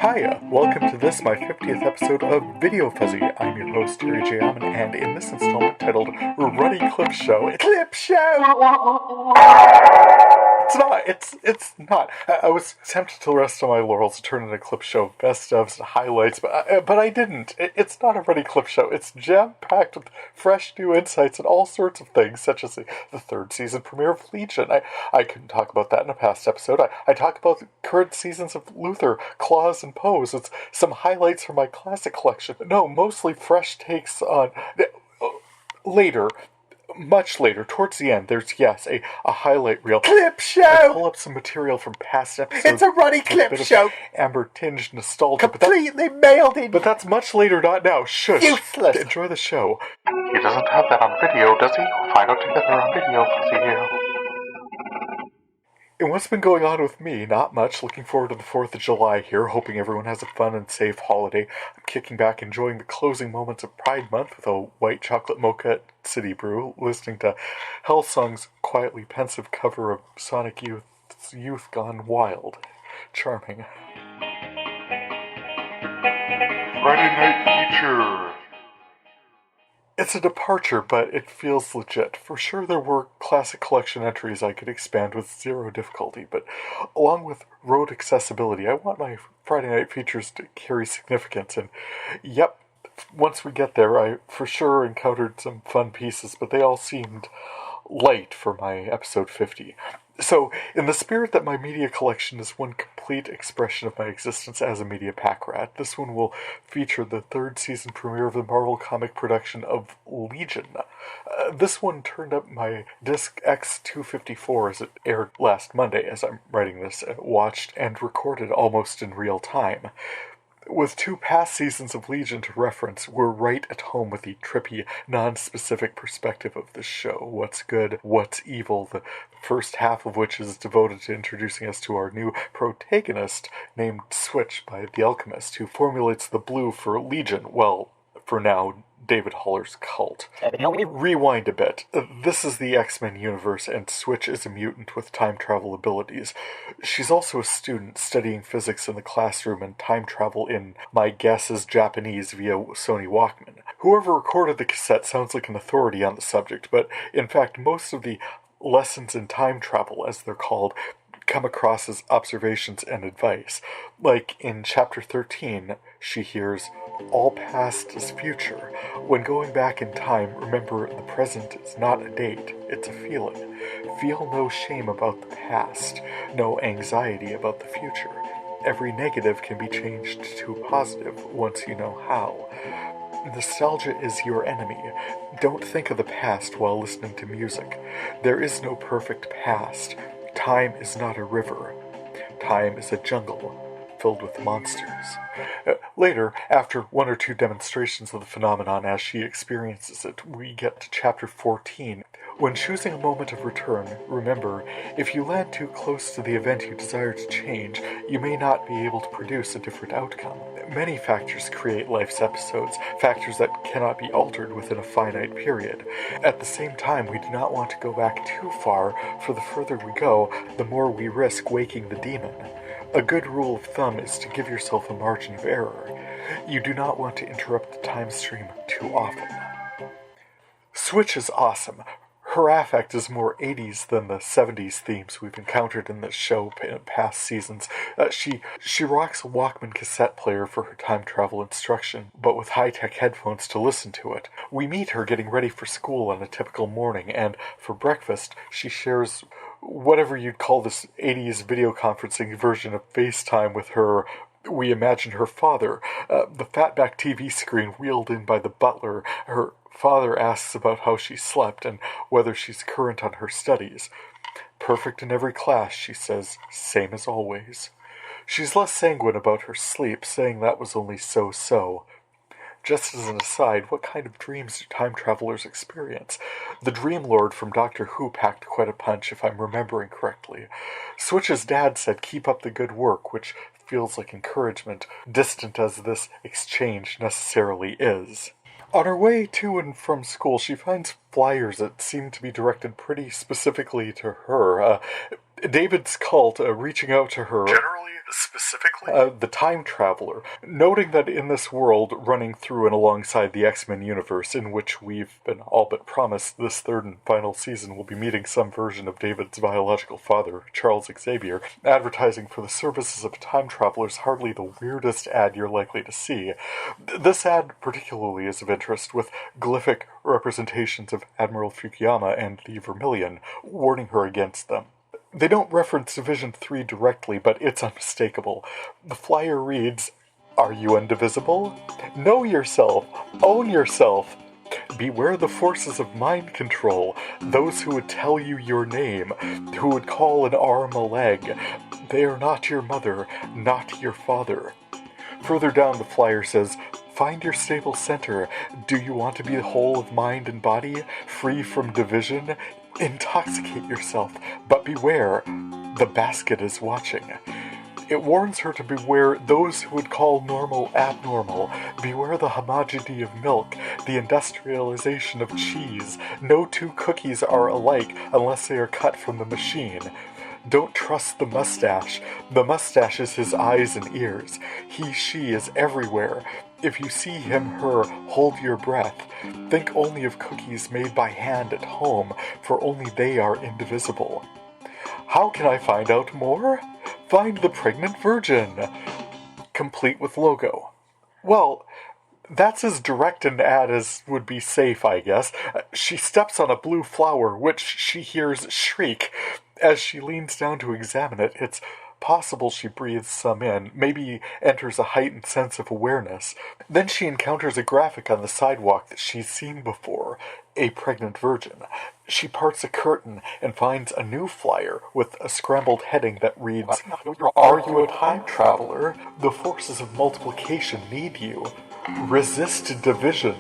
Hi, welcome to this, my 50th episode of VideoFuzzy. I'm your host, Terry J. Aman, and in this installment titled Ruddy Clip Show, Clip Show! It's not. I was tempted to rest on my laurels to turn in a clip show, best ofs, and highlights, but I didn't. It's not a Ruddy Clip Show. It's jam-packed with fresh new insights and all sorts of things, such as the third season premiere of Legion. I couldn't talk about that in a past episode. I talk about the current seasons of Luther, Claus, and Pose. It's some highlights from my classic collection. No, mostly fresh takes on... Later... Much later, towards the end, there's, yes, a highlight reel. Clip show! I pull up some material from past episodes. It's a Ruddy Clip Show! Amber-tinged nostalgia. Completely mailed in! But that's much later, not now. Shush! Useless! Enjoy the show. He doesn't have that on video, does he? We'll find out together on VideoFuzzy. And what's been going on with me? Not much. Looking forward to the 4th of July here, hoping everyone has a fun and safe holiday. I'm kicking back, enjoying the closing moments of Pride Month with a white chocolate mocha at City Brew, listening to Hellsong's quietly pensive cover of Sonic Youth's Youth Gone Wild. Charming. Friday Night Feature. It's a departure, but it feels legit. For sure there were classic collection entries I could expand with zero difficulty, but along with road accessibility, I want my Friday night features to carry significance, and yep, once we get there, I for sure encountered some fun pieces, but they all seemed light for my episode 50. So, in the spirit that my media collection is one complete expression of my existence as a media pack rat, this one will feature the third season premiere of the Marvel comic production of Legion. This one turned up my disc X254 as it aired last Monday, as I'm writing this, watched and recorded almost in real time. With 2 past seasons of Legion to reference, we're right at home with the trippy, non-specific perspective of the show. What's good, what's evil, the first half of which is devoted to introducing us to our new protagonist, named Switch by The Alchemist, who formulates the blue for Legion, well, for now, David Haller's cult. Rewind a bit. This is the X-Men universe, and Switch is a mutant with time travel abilities. She's also a student studying physics in the classroom and time travel in, my guess is Japanese via Sony Walkman. Whoever recorded the cassette sounds like an authority on the subject, but in fact most of the lessons in time travel, as they're called, come across as observations and advice. Like in chapter 13, she hears, "All past is future. When going back in time, remember the present is not a date, it's a feeling. Feel no shame about the past, no anxiety about the future. Every negative can be changed to a positive once you know how. Nostalgia is your enemy. Don't think of the past while listening to music. There is no perfect past. Time is not a river. Time is a jungle filled with monsters." Later, after 1 or 2 demonstrations of the phenomenon as she experiences it, we get to chapter 14. When choosing a moment of return, remember, if you land too close to the event you desire to change, you may not be able to produce a different outcome. Many factors create life's episodes, factors that cannot be altered within a finite period. At the same time, we do not want to go back too far, for the further we go, the more we risk waking the demon. A good rule of thumb is to give yourself a margin of error. You do not want to interrupt the time stream too often. Switch is awesome. Her affect is more 80s than the 70s themes we've encountered in this show in past seasons. She rocks a Walkman cassette player for her time travel instruction, but with high-tech headphones to listen to it. We meet her getting ready for school on a typical morning, and for breakfast, she shares whatever you'd call this 80s video conferencing version of FaceTime with her, we imagine her father, the fatback TV screen wheeled in by the butler. Her father asks about how she slept and whether she's current on her studies. "Perfect in every class," she says, "same as always." She's less sanguine about her sleep, saying that was only so-so. Just as an aside, what kind of dreams do time travelers experience? The Dream Lord from Doctor Who packed quite a punch, if I'm remembering correctly. Switch's dad said keep up the good work, which feels like encouragement, distant as this exchange necessarily is. On her way to and from school, she finds flyers that seem to be directed pretty specifically to her. David's cult reaching out to her. Generally, specifically? The time traveler, noting that in this world running through and alongside the X-Men universe, in which we've been all but promised this third and final season will be meeting some version of David's biological father, Charles Xavier, advertising for the services of time travelers hardly the weirdest ad you're likely to see. This ad particularly is of interest, with glyphic representations of Admiral Fukuyama and the Vermilion, warning her against them. They don't reference Division 3 directly, but it's unmistakable. The flyer reads, "Are you indivisible? Know yourself. Own yourself. Beware the forces of mind control, those who would tell you your name, who would call an arm a leg. They are not your mother, not your father." Further down, the flyer says, "Find your stable center. Do you want to be whole of mind and body, free from division? Intoxicate yourself, but beware, the basket is watching." It warns her to beware those who would call normal abnormal, beware the homogeneity of milk, the industrialization of cheese. No two cookies are alike unless they are cut from the machine. Don't trust the mustache. The mustache is his eyes and ears. He, she is everywhere. If you see him, her, hold your breath. Think only of cookies made by hand at home, for only they are indivisible. How can I find out more? Find the pregnant virgin. Complete with logo. Well, that's as direct an ad as would be safe, I guess. She steps on a blue flower, which she hears shriek. As she leans down to examine it, it's possible she breathes some in, maybe enters a heightened sense of awareness. Then she encounters a graphic on the sidewalk that she's seen before, a pregnant virgin. She parts a curtain and finds a new flyer with a scrambled heading that reads, "Are you a time traveler? The forces of multiplication need you. Resist division.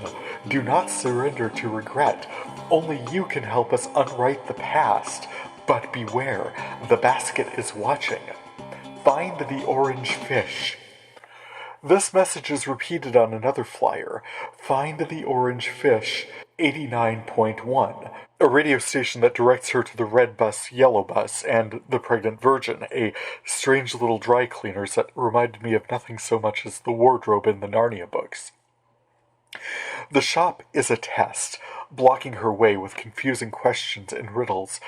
Do not surrender to regret. Only you can help us unwrite the past. But beware, the basket is watching. Find the orange fish." This message is repeated on another flyer. Find the orange fish, 89.1, a radio station that directs her to the red bus, yellow bus, and the pregnant virgin, a strange little dry cleaners that reminded me of nothing so much as the wardrobe in the Narnia books. The shop is a test, blocking her way with confusing questions and riddles.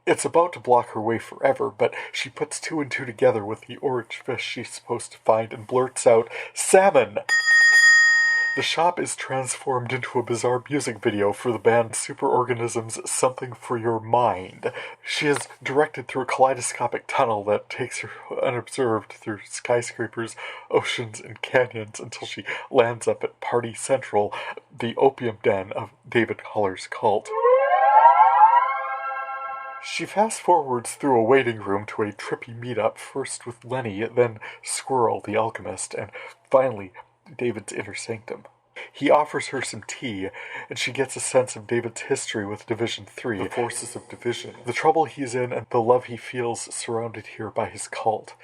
It's about to block her way forever, but she puts two and two together with the orange fish she's supposed to find and blurts out, "Salmon!" The shop is transformed into a bizarre music video for the band Superorganism's Something for Your Mind. She is directed through a kaleidoscopic tunnel that takes her unobserved through skyscrapers, oceans, and canyons until she lands up at Party Central, the opium den of David Holler's cult. She fast-forwards through a waiting room to a trippy meet-up, first with Lenny, then Squirrel the alchemist, and finally David's inner sanctum. He offers her some tea, and she gets a sense of David's history with Division 3, the forces of division, the trouble he's in, and the love he feels surrounded here by his cult.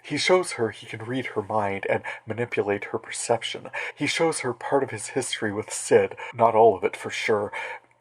He shows her he can read her mind and manipulate her perception. He shows her part of his history with Sid, not all of it for sure,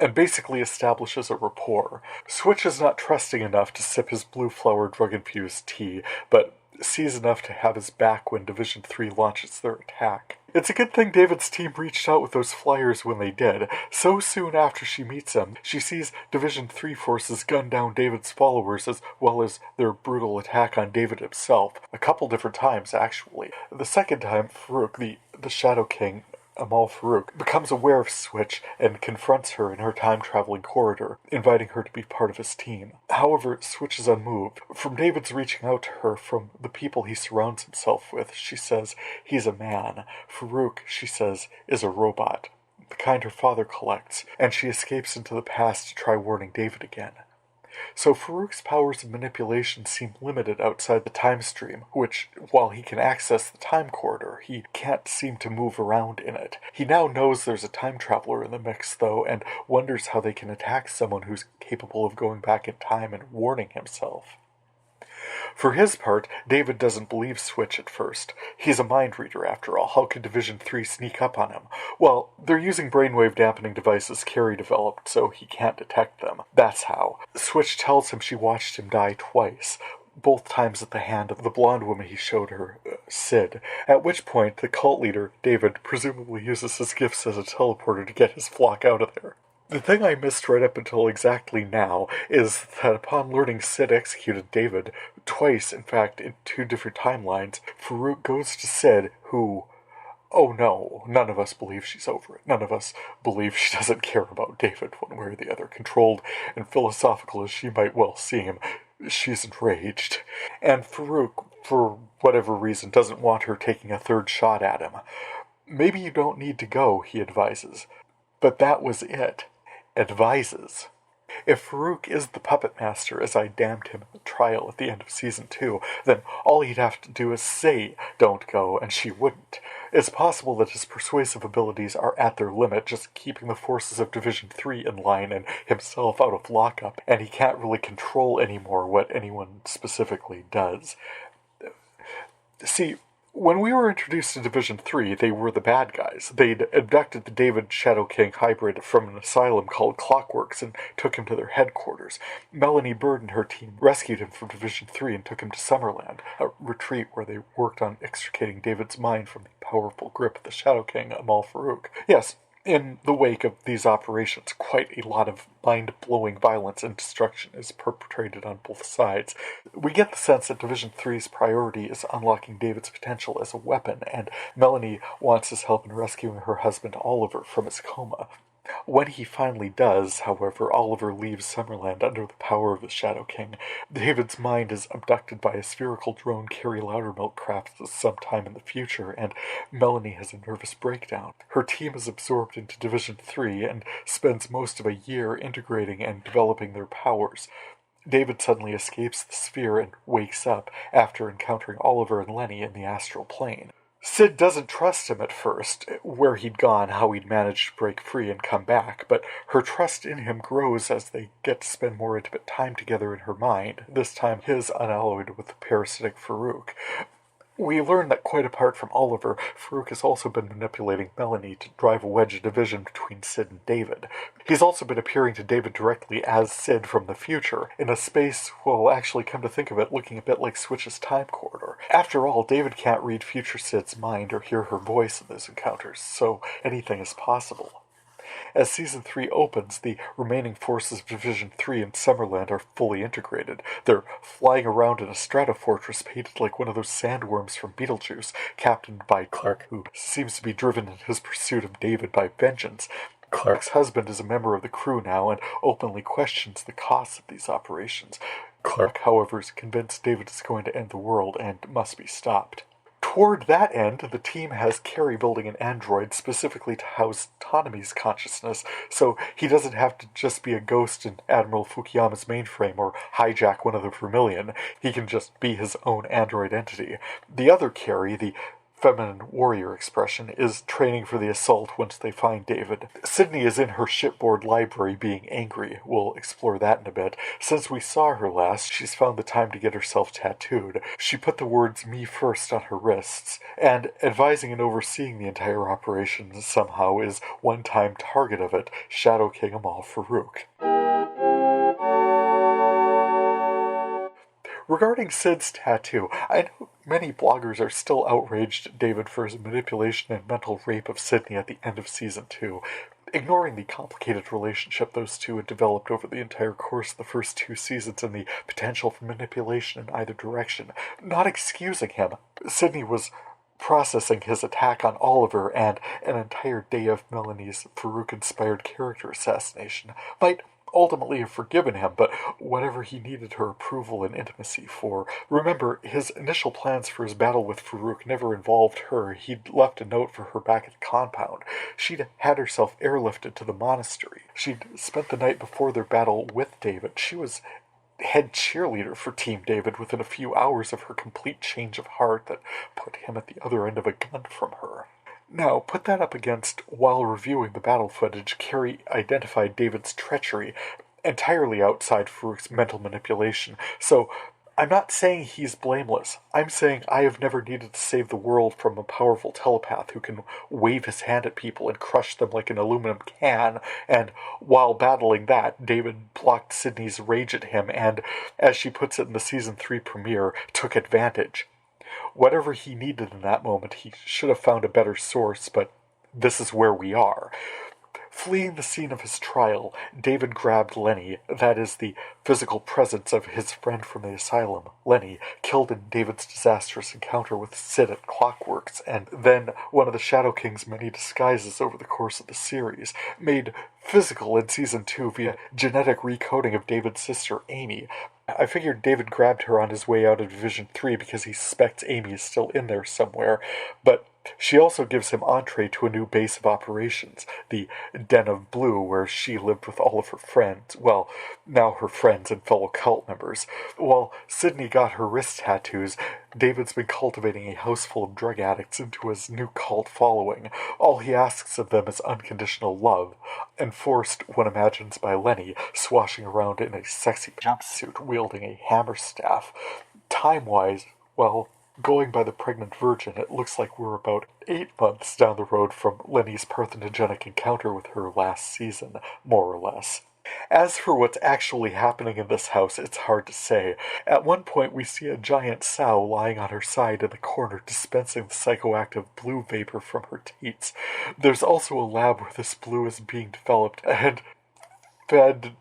and basically establishes a rapport. Switch is not trusting enough to sip his blue flower drug-infused tea, but sees enough to have his back when Division 3 launches their attack. It's a good thing David's team reached out with those flyers when they did. So soon after she meets him, she sees Division 3 forces gun down David's followers as well as their brutal attack on David himself. A couple different times, actually. The second time, Farouk, the Shadow King, Amal Farouk, becomes aware of Switch and confronts her in her time-traveling corridor, inviting her to be part of his team. However, Switch is unmoved. From David's reaching out to her, from the people he surrounds himself with, she says he's a man. Farouk, she says, is a robot, the kind her father collects, and she escapes into the past to try warning David again. So Farouk's powers of manipulation seem limited outside the time stream, which, while he can access the time corridor, he can't seem to move around in it. He now knows there's a time traveler in the mix, though, and wonders how they can attack someone who's capable of going back in time and warning himself. For his part, David doesn't believe Switch at first. He's a mind reader, after all. How could Division 3 sneak up on him? Well, they're using brainwave dampening devices Carrie developed, so he can't detect them. That's how. Switch tells him she watched him die twice, both times at the hand of the blonde woman he showed her, Sid, at which point the cult leader, David, presumably uses his gifts as a teleporter to get his flock out of there. The thing I missed right up until exactly now is that upon learning Sid executed David, twice, in fact, in 2 different timelines, Farouk goes to Sid, who... Oh no, none of us believe she's over it. None of us believe she doesn't care about David one way or the other. Controlled and philosophical as she might well seem, she's enraged. And Farouk, for whatever reason, doesn't want her taking a third shot at him. Maybe you don't need to go, he advises. But that was it. Advises. If Farouk is the puppet master, as I damned him at the trial at the end of Season 2, then all he'd have to do is say, don't go, and she wouldn't. It's possible that his persuasive abilities are at their limit, just keeping the forces of Division 3 in line and himself out of lockup, and he can't really control anymore what anyone specifically does. See, when we were introduced to Division 3, they were the bad guys. They'd abducted the David Shadow King hybrid from an asylum called Clockworks and took him to their headquarters. Melanie Bird and her team rescued him from Division 3 and took him to Summerland, a retreat where they worked on extricating David's mind from the powerful grip of the Shadow King, Amal Farouk. Yes, in the wake of these operations, quite a lot of mind-blowing violence and destruction is perpetrated on both sides. We get the sense that Division 3's priority is unlocking David's potential as a weapon, and Melanie wants his help in rescuing her husband Oliver from his coma. When he finally does, however, Oliver leaves Summerland under the power of the Shadow King. David's mind is abducted by a spherical drone Carrie Loudermilk crafts sometime in the future, and Melanie has a nervous breakdown. Her team is absorbed into Division 3 and spends most of a year integrating and developing their powers. David suddenly escapes the sphere and wakes up after encountering Oliver and Lenny in the astral plane. Sid doesn't trust him at first, where he'd gone, how he'd managed to break free and come back, but her trust in him grows as they get to spend more intimate time together in her mind, this time his unalloyed with the parasitic Farouk. We learn that quite apart from Oliver, Farouk has also been manipulating Melanie to drive a wedge of division between Sid and David. He's also been appearing to David directly as Sid from the future, in a space, well, actually come to think of it, looking a bit like Switch's time corridor. After all, David can't read future Sid's mind or hear her voice in those encounters, so anything is possible. As Season 3 opens, the remaining forces of Division 3 in Summerland are fully integrated. They're flying around in a stratofortress painted like one of those sandworms from Beetlejuice, captained by Clark, who seems to be driven in his pursuit of David by vengeance. Clark's husband is a member of the crew now and openly questions the costs of these operations. Clark, however, is convinced David is going to end the world and must be stopped. Toward that end, the team has Carrie building an android specifically to house Tanami's consciousness, so he doesn't have to just be a ghost in Admiral Fukuyama's mainframe or hijack one of the Vermilion. He can just be his own android entity. The other Carrie, the feminine warrior expression, is training for the assault once they find David. Sydney is in her shipboard library being angry. We'll explore that in a bit. Since we saw her last, she's found the time to get herself tattooed. She put the words "me first" on her wrists, and advising and overseeing the entire operation somehow is one-time target of it, Shadow King Amal Farouk. Regarding Sid's tattoo, I know many bloggers are still outraged at David for his manipulation and mental rape of Sydney at the end of Season 2. Ignoring the complicated relationship those two had developed over the entire course of the first 2 seasons and the potential for manipulation in either direction, not excusing him, Sydney was processing his attack on Oliver and an entire day of Melanie's Farouk-inspired character assassination might ultimately have forgiven him, but whatever he needed her approval and intimacy for. Remember, his initial plans for his battle with Farouk never involved her. He'd left a note for her back at the compound. She'd had herself airlifted to the monastery. She'd spent the night before their battle with David. She was head cheerleader for Team David within a few hours of her complete change of heart that put him at the other end of a gun from her. Now, put that up against, while reviewing the battle footage, Carrie identified David's treachery entirely outside Farouk's mental manipulation, so I'm not saying he's blameless. I'm saying I have never needed to save the world from a powerful telepath who can wave his hand at people and crush them like an aluminum can, and while battling that, David blocked Sydney's rage at him and, as she puts it in the season 3 premiere, took advantage. Whatever he needed in that moment, he should have found a better source, but this is where we are. Fleeing the scene of his trial, David grabbed Lenny, that is, the physical presence of his friend from the asylum, Lenny, killed in David's disastrous encounter with Sid at Clockworks, and then one of the Shadow King's many disguises over the course of the series, made physical in Season 2 via genetic recoding of David's sister, Amy. I figured David grabbed her on his way out of Division 3 because he suspects Amy is still in there somewhere, but she also gives him entree to a new base of operations, the Den of Blue, where she lived with all of her friends, well, now her friends and fellow cult members. While Sydney got her wrist tattoos, David's been cultivating a house full of drug addicts into his new cult following. All he asks of them is unconditional love, enforced, one imagines, by Lenny, swashing around in a sexy jumpsuit, wielding a hammer staff. Time-wise, well, going by the pregnant virgin, it looks like we're about 8 months down the road from Lenny's parthenogenic encounter with her last season, more or less. As for what's actually happening in this house, it's hard to say. At one point, we see a giant sow lying on her side in the corner, dispensing the psychoactive blue vapor from her teats. There's also a lab where this blue is being developed and fed,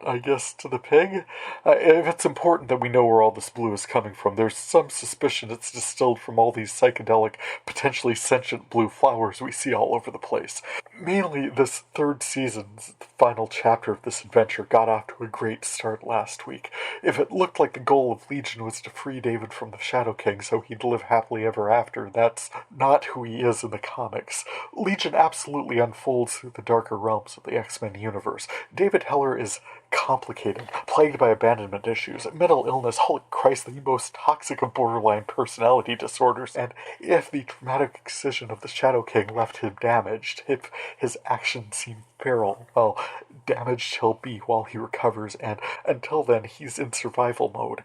I guess, to the pig? If it's important that we know where all this blue is coming from, there's some suspicion it's distilled from all these psychedelic, potentially sentient blue flowers we see all over the place. Mainly, this third season's final chapter of this adventure got off to a great start last week. If it looked like the goal of Legion was to free David from the Shadow King so he'd live happily ever after, that's not who he is in the comics. Legion absolutely unfolds through the darker realms of the X-Men universe. David Heller is complicated, plagued by abandonment issues, mental illness, holy Christ, the most toxic of borderline personality disorders, and if the traumatic excision of the Shadow King left him damaged, if his actions seem feral, well, damaged he'll be while he recovers, and until then he's in survival mode.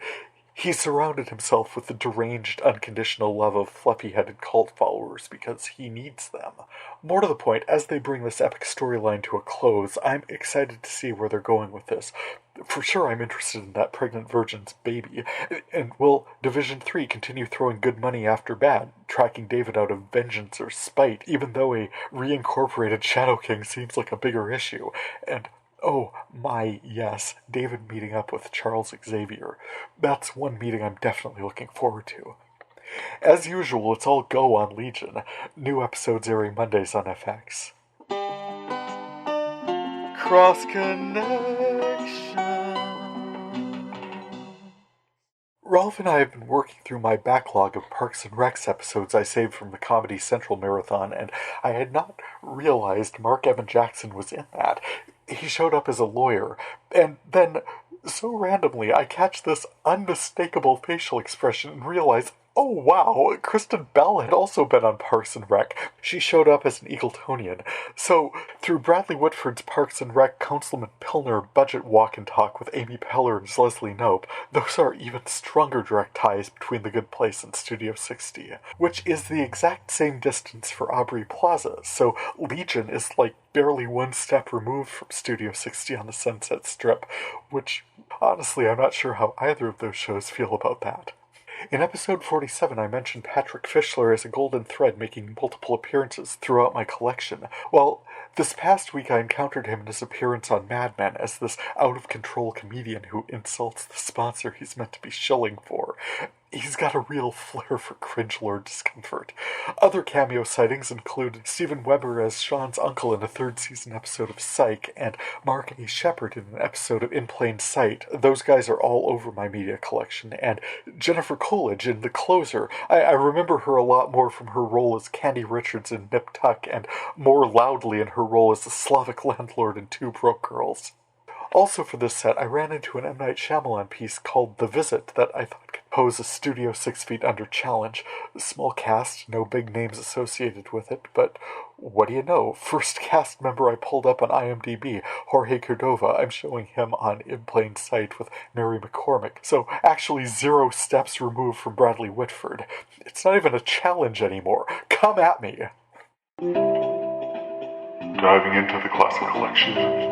He surrounded himself with the deranged, unconditional love of fluffy-headed cult followers because he needs them. More to the point, as they bring this epic storyline to a close, I'm excited to see where they're going with this. For sure, I'm interested in that pregnant virgin's baby. And will Division 3 continue throwing good money after bad, tracking David out of vengeance or spite, even though a reincorporated Shadow King seems like a bigger issue? And oh my, yes, David meeting up with Charles Xavier. That's one meeting I'm definitely looking forward to. As usual, it's all go on Legion. New episodes airing Mondays on FX. Cross Connection. Ralph and I have been working through my backlog of Parks and Recs episodes I saved from the Comedy Central marathon, and I had not realized Mark Evan Jackson was in that. He showed up as a lawyer, and then, so randomly, I catch this unmistakable facial expression and realize, oh wow, Kristen Bell had also been on Parks and Rec. She showed up as an Eagletonian. So, through Bradley Whitford's Parks and Rec Councilman Pilner budget walk and talk with Amy Peller and Leslie Knope, those are even stronger direct ties between The Good Place and Studio 60, which is the exact same distance for Aubrey Plaza, so Legion is like barely one step removed from Studio 60 on the Sunset Strip, which, honestly, I'm not sure how either of those shows feel about that. In episode 47, I mentioned Patrick Fishler as a golden thread making multiple appearances throughout my collection. Well, this past week I encountered him in his appearance on Mad Men as this out-of-control comedian who insults the sponsor he's meant to be shilling for. He's got a real flair for cringe-lord discomfort. Other cameo sightings include Steven Weber as Sean's uncle in a third-season episode of Psych, and Mark A. Shepard in an episode of In Plain Sight. Those guys are all over my media collection, and Jennifer Coolidge in The Closer. I remember her a lot more from her role as Candy Richards in Nip Tuck, and more loudly in her role as the Slavic landlord in Two Broke Girls. Also for this set, I ran into an M. Night Shyamalan piece called The Visit that I thought could pose a Studio 6 Feet Under challenge. Small cast, no big names associated with it, but what do you know? First cast member I pulled up on IMDb, Jorge Cordova. I'm showing him on In Plain Sight with Mary McCormick, so actually 0 steps removed from Bradley Whitford. It's not even a challenge anymore. Come at me! Diving into the Classic Collection.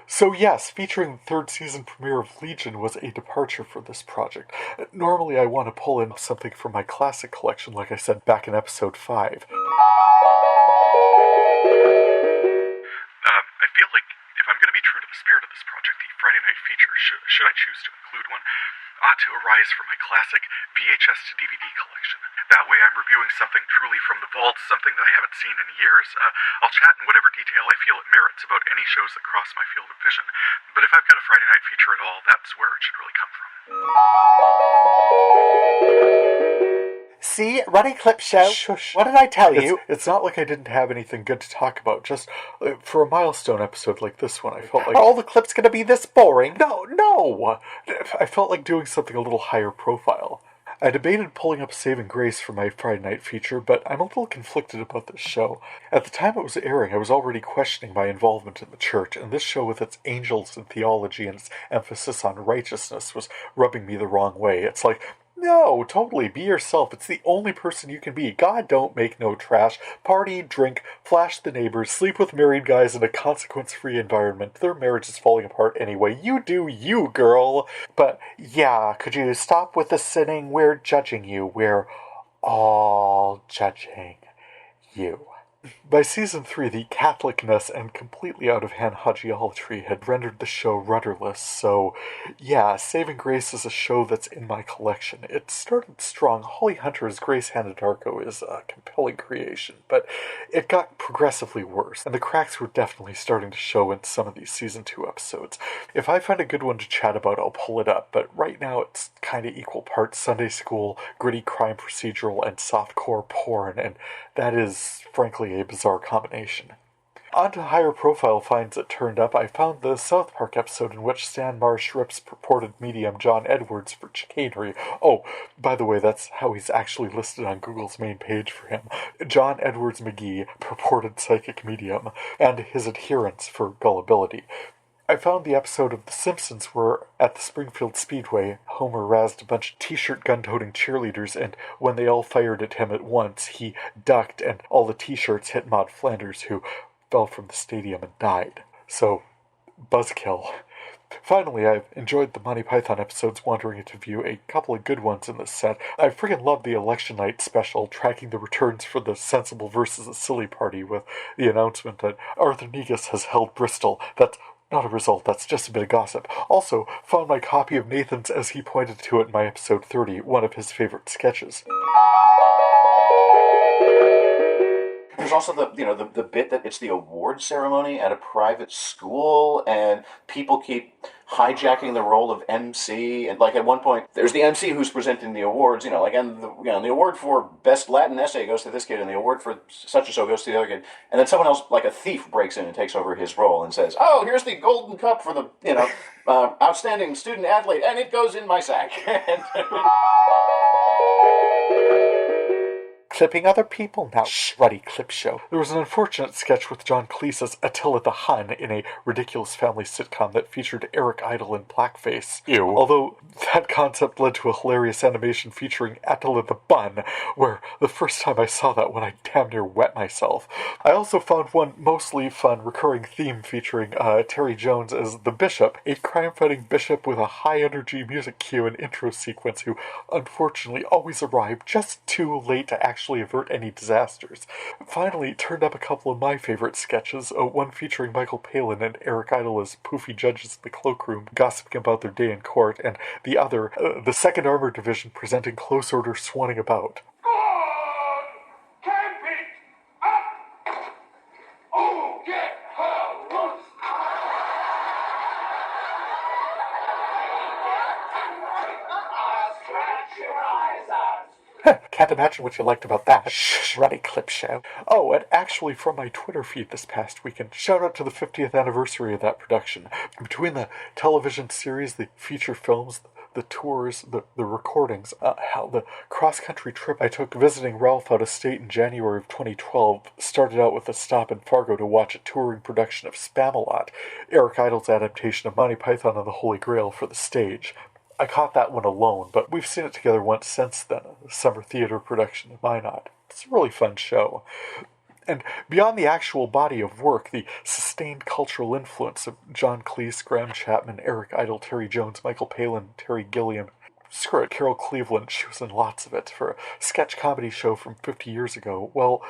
So yes, featuring the 3rd season premiere of Legion was a departure for this project. Normally I want to pull in something from my classic collection, like I said back in episode 5. I feel like if I'm going to be true to the spirit of this project, the Friday night feature, should I choose to include one, ought to arise from my classic VHS-to-DVD collection. That way I'm reviewing something truly from the vault, something that I haven't seen in years. I'll chat in whatever detail I feel it merits about any shows that cross my field of vision. But if I've got a Friday night feature at all, that's where it should really come from. See? Ruddy Clip Show. Shush. What did I tell you? It's not like I didn't have anything good to talk about. Just for a milestone episode like this one, I felt like... Are all the clips going to be this boring? No! I felt like doing something a little higher profile. I debated pulling up Saving Grace for my Friday night feature, but I'm a little conflicted about this show. At the time it was airing, I was already questioning my involvement in the church, and this show with its angels and theology and its emphasis on righteousness was rubbing me the wrong way. It's like, no, totally, be yourself. It's the only person you can be. God don't make no trash. Party, drink, flash the neighbors, sleep with married guys in a consequence-free environment. Their marriage is falling apart anyway. You do you, girl. But yeah, could you stop with the sinning? We're judging you. We're all judging you. By season 3, the Catholicness and completely out-of-hand hagiology had rendered the show rudderless, so yeah, Saving Grace is a show that's in my collection. It started strong. Holly Hunter's Grace Hanadarko is a compelling creation, but it got progressively worse, and the cracks were definitely starting to show in some of these season 2 episodes. If I find a good one to chat about, I'll pull it up, but right now it's kind of equal parts Sunday school, gritty crime procedural, and softcore porn, and that is, frankly, a bizarre combination. On to higher profile finds that turned up, I found the South Park episode in which Stan Marsh rips purported medium John Edwards for chicanery. Oh, by the way, that's how he's actually listed on Google's main page for him. John Edwards McGee, purported psychic medium, and his adherents for gullibility. I found the episode of The Simpsons where, at the Springfield Speedway, Homer razzed a bunch of t-shirt gun-toting cheerleaders, and when they all fired at him at once, he ducked, and all the t-shirts hit Maude Flanders, who fell from the stadium and died. So, buzzkill. Finally, I've enjoyed the Monty Python episodes wandering into view, a couple of good ones in this set. I friggin' love the election night special, tracking the returns for the Sensible versus the Silly Party with the announcement that Arthur Negus has held Bristol. That's not a result, that's just a bit of gossip. Also, found my copy of Nathan's As He Pointed to It in my episode 30, one of his favorite sketches. There's also the bit that it's the award ceremony at a private school, and people keep hijacking the role of MC, and like at one point there's the MC who's presenting the awards, and the award for best Latin essay goes to this kid, and the award for such and so goes to the other kid, and then someone else, like a thief, breaks in and takes over his role and says, "Oh, here's the golden cup for the outstanding student athlete, and it goes in my sack." Clipping other people now. Ruddy Clip Show. There was an unfortunate sketch with John Cleese as Attila the Hun in a ridiculous family sitcom that featured Eric Idle in blackface. Ew. Although that concept led to a hilarious animation featuring Attila the Bun, where the first time I saw that one I damn near wet myself. I also found one mostly fun recurring theme featuring Terry Jones as the Bishop, a crime-fighting bishop with a high-energy music cue and intro sequence who unfortunately always arrived just too late to actually avert any disasters. Finally, turned up a couple of my favorite sketches, one featuring Michael Palin and Eric Idle as poofy judges in the cloakroom gossiping about their day in court, and the other, the 2nd Armored Division presenting close order swanning about. Can't imagine what you liked about that. Shh. Ruddy Clip Show. Oh, and actually from my Twitter feed this past weekend, shout out to the 50th anniversary of that production. Between the television series, the feature films, the tours, the recordings, how the cross-country trip I took visiting Ralph out of state in January of 2012 started out with a stop in Fargo to watch a touring production of Spamalot, Eric Idle's adaptation of Monty Python and the Holy Grail for the stage. I caught that one alone, but we've seen it together once since then, a summer theater production of Minot. It's a really fun show. And beyond the actual body of work, the sustained cultural influence of John Cleese, Graham Chapman, Eric Idle, Terry Jones, Michael Palin, Terry Gilliam, screw it, Carol Cleveland, she was in lots of it, for a sketch comedy show from 50 years ago, well,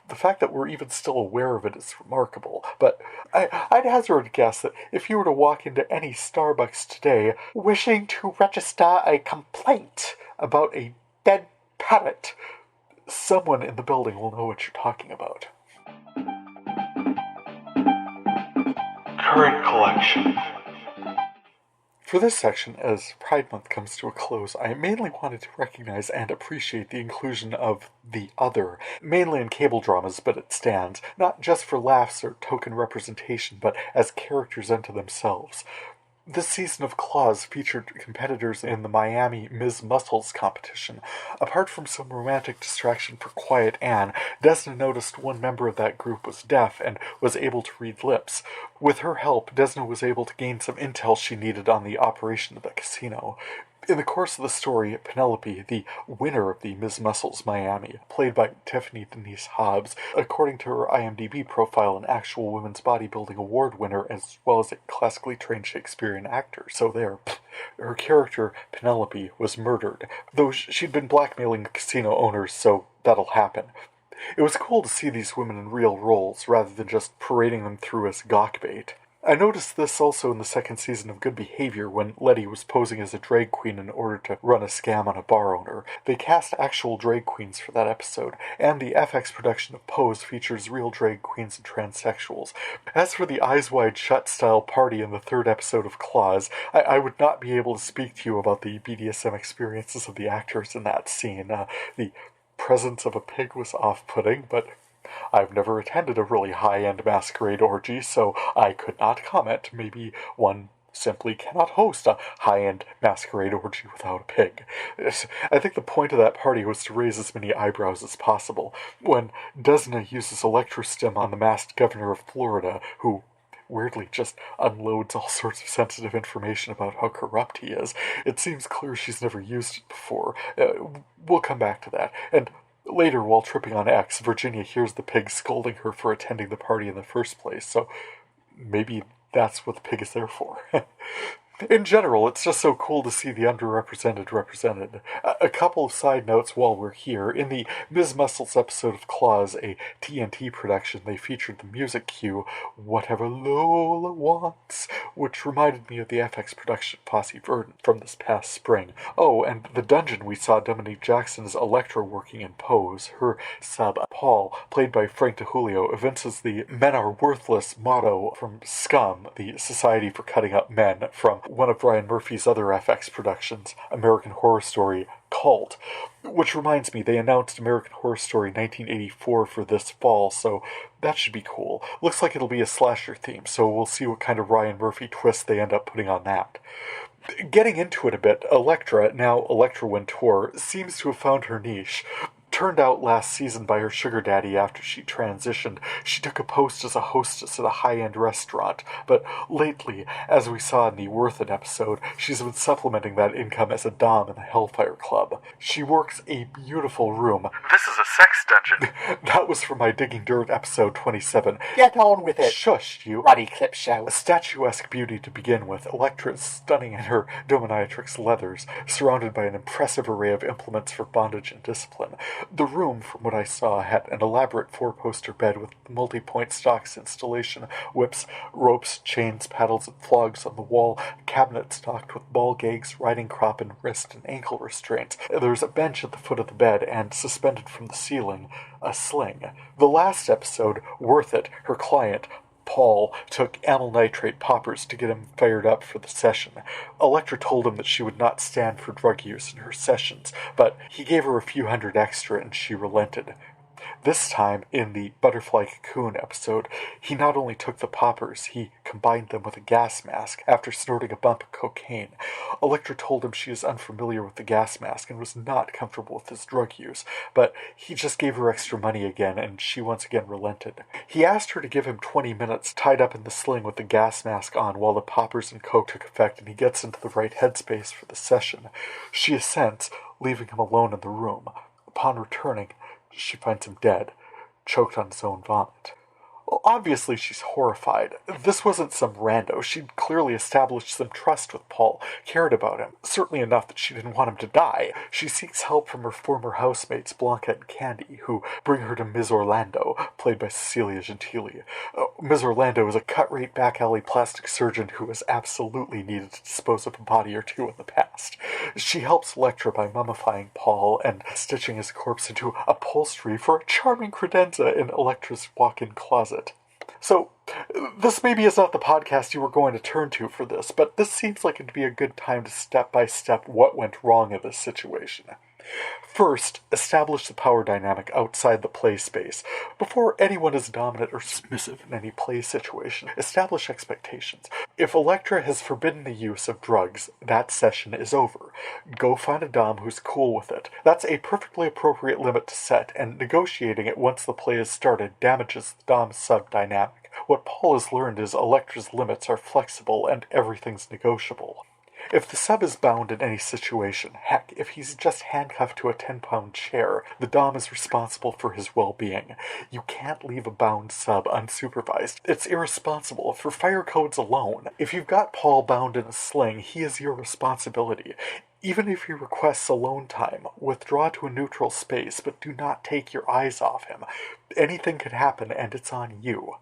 the fact that we're even still aware of it is remarkable. But I'd hazard a guess that if you were to walk into any Starbucks today wishing to register a complaint about a dead parrot, someone in the building will know what you're talking about. Current collection. For this section, as Pride Month comes to a close, I mainly wanted to recognize and appreciate the inclusion of the other, mainly in cable dramas, but it stands, not just for laughs or token representation, but as characters unto themselves. This season of Claws featured competitors in the Miami Ms. Muscles competition. Apart from some romantic distraction for Quiet Anne, Desna noticed one member of that group was deaf and was able to read lips. With her help, Desna was able to gain some intel she needed on the operation of the casino. In the course of the story, Penelope, the winner of the Ms. Muscles Miami, played by Tiffany Denise Hobbs, according to her IMDb profile, an actual women's bodybuilding award winner as well as a classically trained Shakespearean actor. So there, her character, Penelope, was murdered, though she'd been blackmailing casino owners, so that'll happen. It was cool to see these women in real roles, rather than just parading them through as gawk bait. I noticed this also in the second season of Good Behavior when Letty was posing as a drag queen in order to run a scam on a bar owner. They cast actual drag queens for that episode, and the FX production of Pose features real drag queens and transsexuals. As for the Eyes Wide Shut style party in the third episode of Claws, I would not be able to speak to you about the BDSM experiences of the actors in that scene. The presence of a pig was off-putting, but I've never attended a really high-end masquerade orgy, so I could not comment. Maybe one simply cannot host a high-end masquerade orgy without a pig. I think the point of that party was to raise as many eyebrows as possible. When Desna uses electrostim on the masked governor of Florida, who weirdly just unloads all sorts of sensitive information about how corrupt he is, it seems clear she's never used it before. We'll come back to that. And later, while tripping on X, Virginia hears the pig scolding her for attending the party in the first place, so maybe that's what the pig is there for. In general, it's just so cool to see the underrepresented represented. A couple of side notes while we're here. In the Ms. Muscles episode of Claws, a TNT production, they featured the music cue, Whatever Lola Wants, which reminded me of the FX production Fosse Verdant from this past spring. Oh, and the dungeon we saw Dominique Jackson's Electra working in Pose. Her sub, Paul, played by Frank DiJulio, evinces the Men Are Worthless motto from Scum, the Society for Cutting Up Men, from one of Ryan Murphy's other FX productions, American Horror Story Cult. Which reminds me, they announced American Horror Story 1984 for this fall, so that should be cool. Looks like it'll be a slasher theme, so we'll see what kind of Ryan Murphy twist they end up putting on that. Getting into it a bit, Electra, now Electra Wintour, seems to have found her niche. Turned out last season by her sugar daddy after she transitioned, she took a post as a hostess at a high-end restaurant, but lately, as we saw in the Worth It episode, she's been supplementing that income as a dom in the Hellfire Club. She works a beautiful room. This is a sex dungeon. That was from my Digging Dirt episode 27. Get on with it. Shush, you. Ruddy Clip Show. A statuesque beauty to begin with, Electra is stunning in her dominatrix leathers, surrounded by an impressive array of implements for bondage and discipline. The room, from what I saw, had an elaborate four-poster bed with multi-point stocks installation, whips, ropes, chains, paddles, and flogs on the wall, a cabinet stocked with ball gags, riding crop, and wrist and ankle restraints. There's a bench at the foot of the bed, and suspended from the ceiling, a sling. The last episode, Worth It, her client, Paul took amyl nitrate poppers to get him fired up for the session. Electra told him that she would not stand for drug use in her sessions, but he gave her a few hundred extra and she relented. This time, in the Butterfly Cocoon episode, he not only took the poppers, he combined them with a gas mask after snorting a bump of cocaine. Electra told him she is unfamiliar with the gas mask and was not comfortable with his drug use, but he just gave her extra money again, and she once again relented. He asked her to give him 20 minutes tied up in the sling with the gas mask on while the poppers and coke took effect and he gets into the right headspace for the session. She assents, leaving him alone in the room. Upon returning, she finds him dead, choked on his own vomit. Well, obviously she's horrified. This wasn't some rando. She'd clearly established some trust with Paul, cared about him, certainly enough that she didn't want him to die. She seeks help from her former housemates, Blanca and Candy, who bring her to Ms. Orlando, played by Cecilia Gentili. Ms. Orlando is a cut-rate back-alley plastic surgeon who has absolutely needed to dispose of a body or two in the past. She helps Electra by mummifying Paul and stitching his corpse into upholstery for a charming credenza in Electra's walk-in closet. So, this maybe is not the podcast you were going to turn to for this, but this seems like it'd be a good time to step-by-step what went wrong in this situation. First, establish the power dynamic outside the play space. Before anyone is dominant or submissive in any play situation, establish expectations. If Electra has forbidden the use of drugs, that session is over. Go find a dom who's cool with it. That's a perfectly appropriate limit to set, and negotiating it once the play is started damages the dom-sub dynamic. What Paul has learned is Electra's limits are flexible and everything's negotiable. If the sub is bound in any situation, heck, if he's just handcuffed to a 10-pound chair, the dom is responsible for his well-being. You can't leave a bound sub unsupervised. It's irresponsible for fire codes alone. If you've got Paul bound in a sling, he is your responsibility. Even if he requests alone time, withdraw to a neutral space, but do not take your eyes off him. Anything could happen, and it's on you.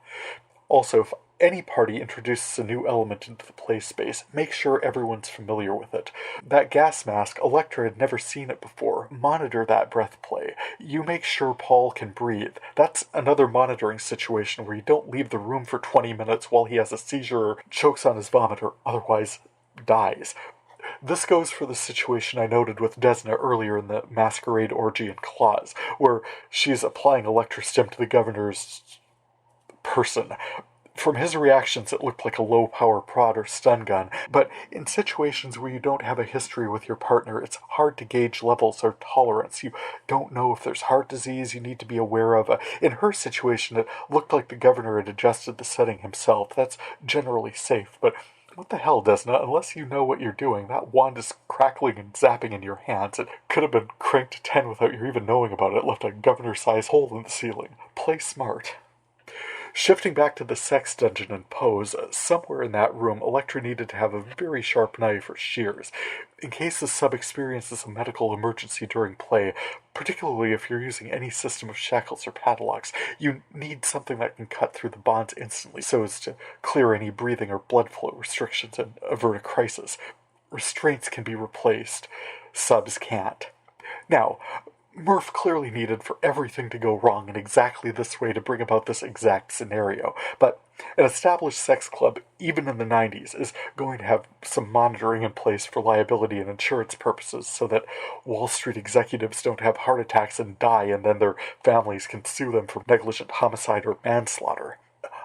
Also, if any party introduces a new element into the play space, make sure everyone's familiar with it. That gas mask, Electra had never seen it before. Monitor that breath play. You make sure Paul can breathe. That's another monitoring situation where you don't leave the room for 20 minutes while he has a seizure or chokes on his vomit or otherwise dies. This goes for the situation I noted with Desna earlier in the Masquerade Orgy in Claws, where she's applying electrostim to the governor's person. From his reactions, it looked like a low-power prod or stun gun, but in situations where you don't have a history with your partner, it's hard to gauge levels or tolerance. You don't know if there's heart disease you need to be aware of. In her situation, it looked like the governor had adjusted the setting himself. That's generally safe, but what the hell, Desna? Unless you know what you're doing, that wand is crackling and zapping in your hands. It could have been cranked to 10 without you even knowing about it. It left a governor-sized hole in the ceiling. Play smart. Shifting back to the sex dungeon and pose, somewhere in that room, Electra needed to have a very sharp knife or shears. In case the sub experiences a medical emergency during play, particularly if you're using any system of shackles or padlocks, you need something that can cut through the bonds instantly so as to clear any breathing or blood flow restrictions and avert a crisis. Restraints can be replaced. Subs can't. Now, Murph clearly needed for everything to go wrong in exactly this way to bring about this exact scenario, but an established sex club, even in the 90s, is going to have some monitoring in place for liability and insurance purposes so that Wall Street executives don't have heart attacks and die and then their families can sue them for negligent homicide or manslaughter.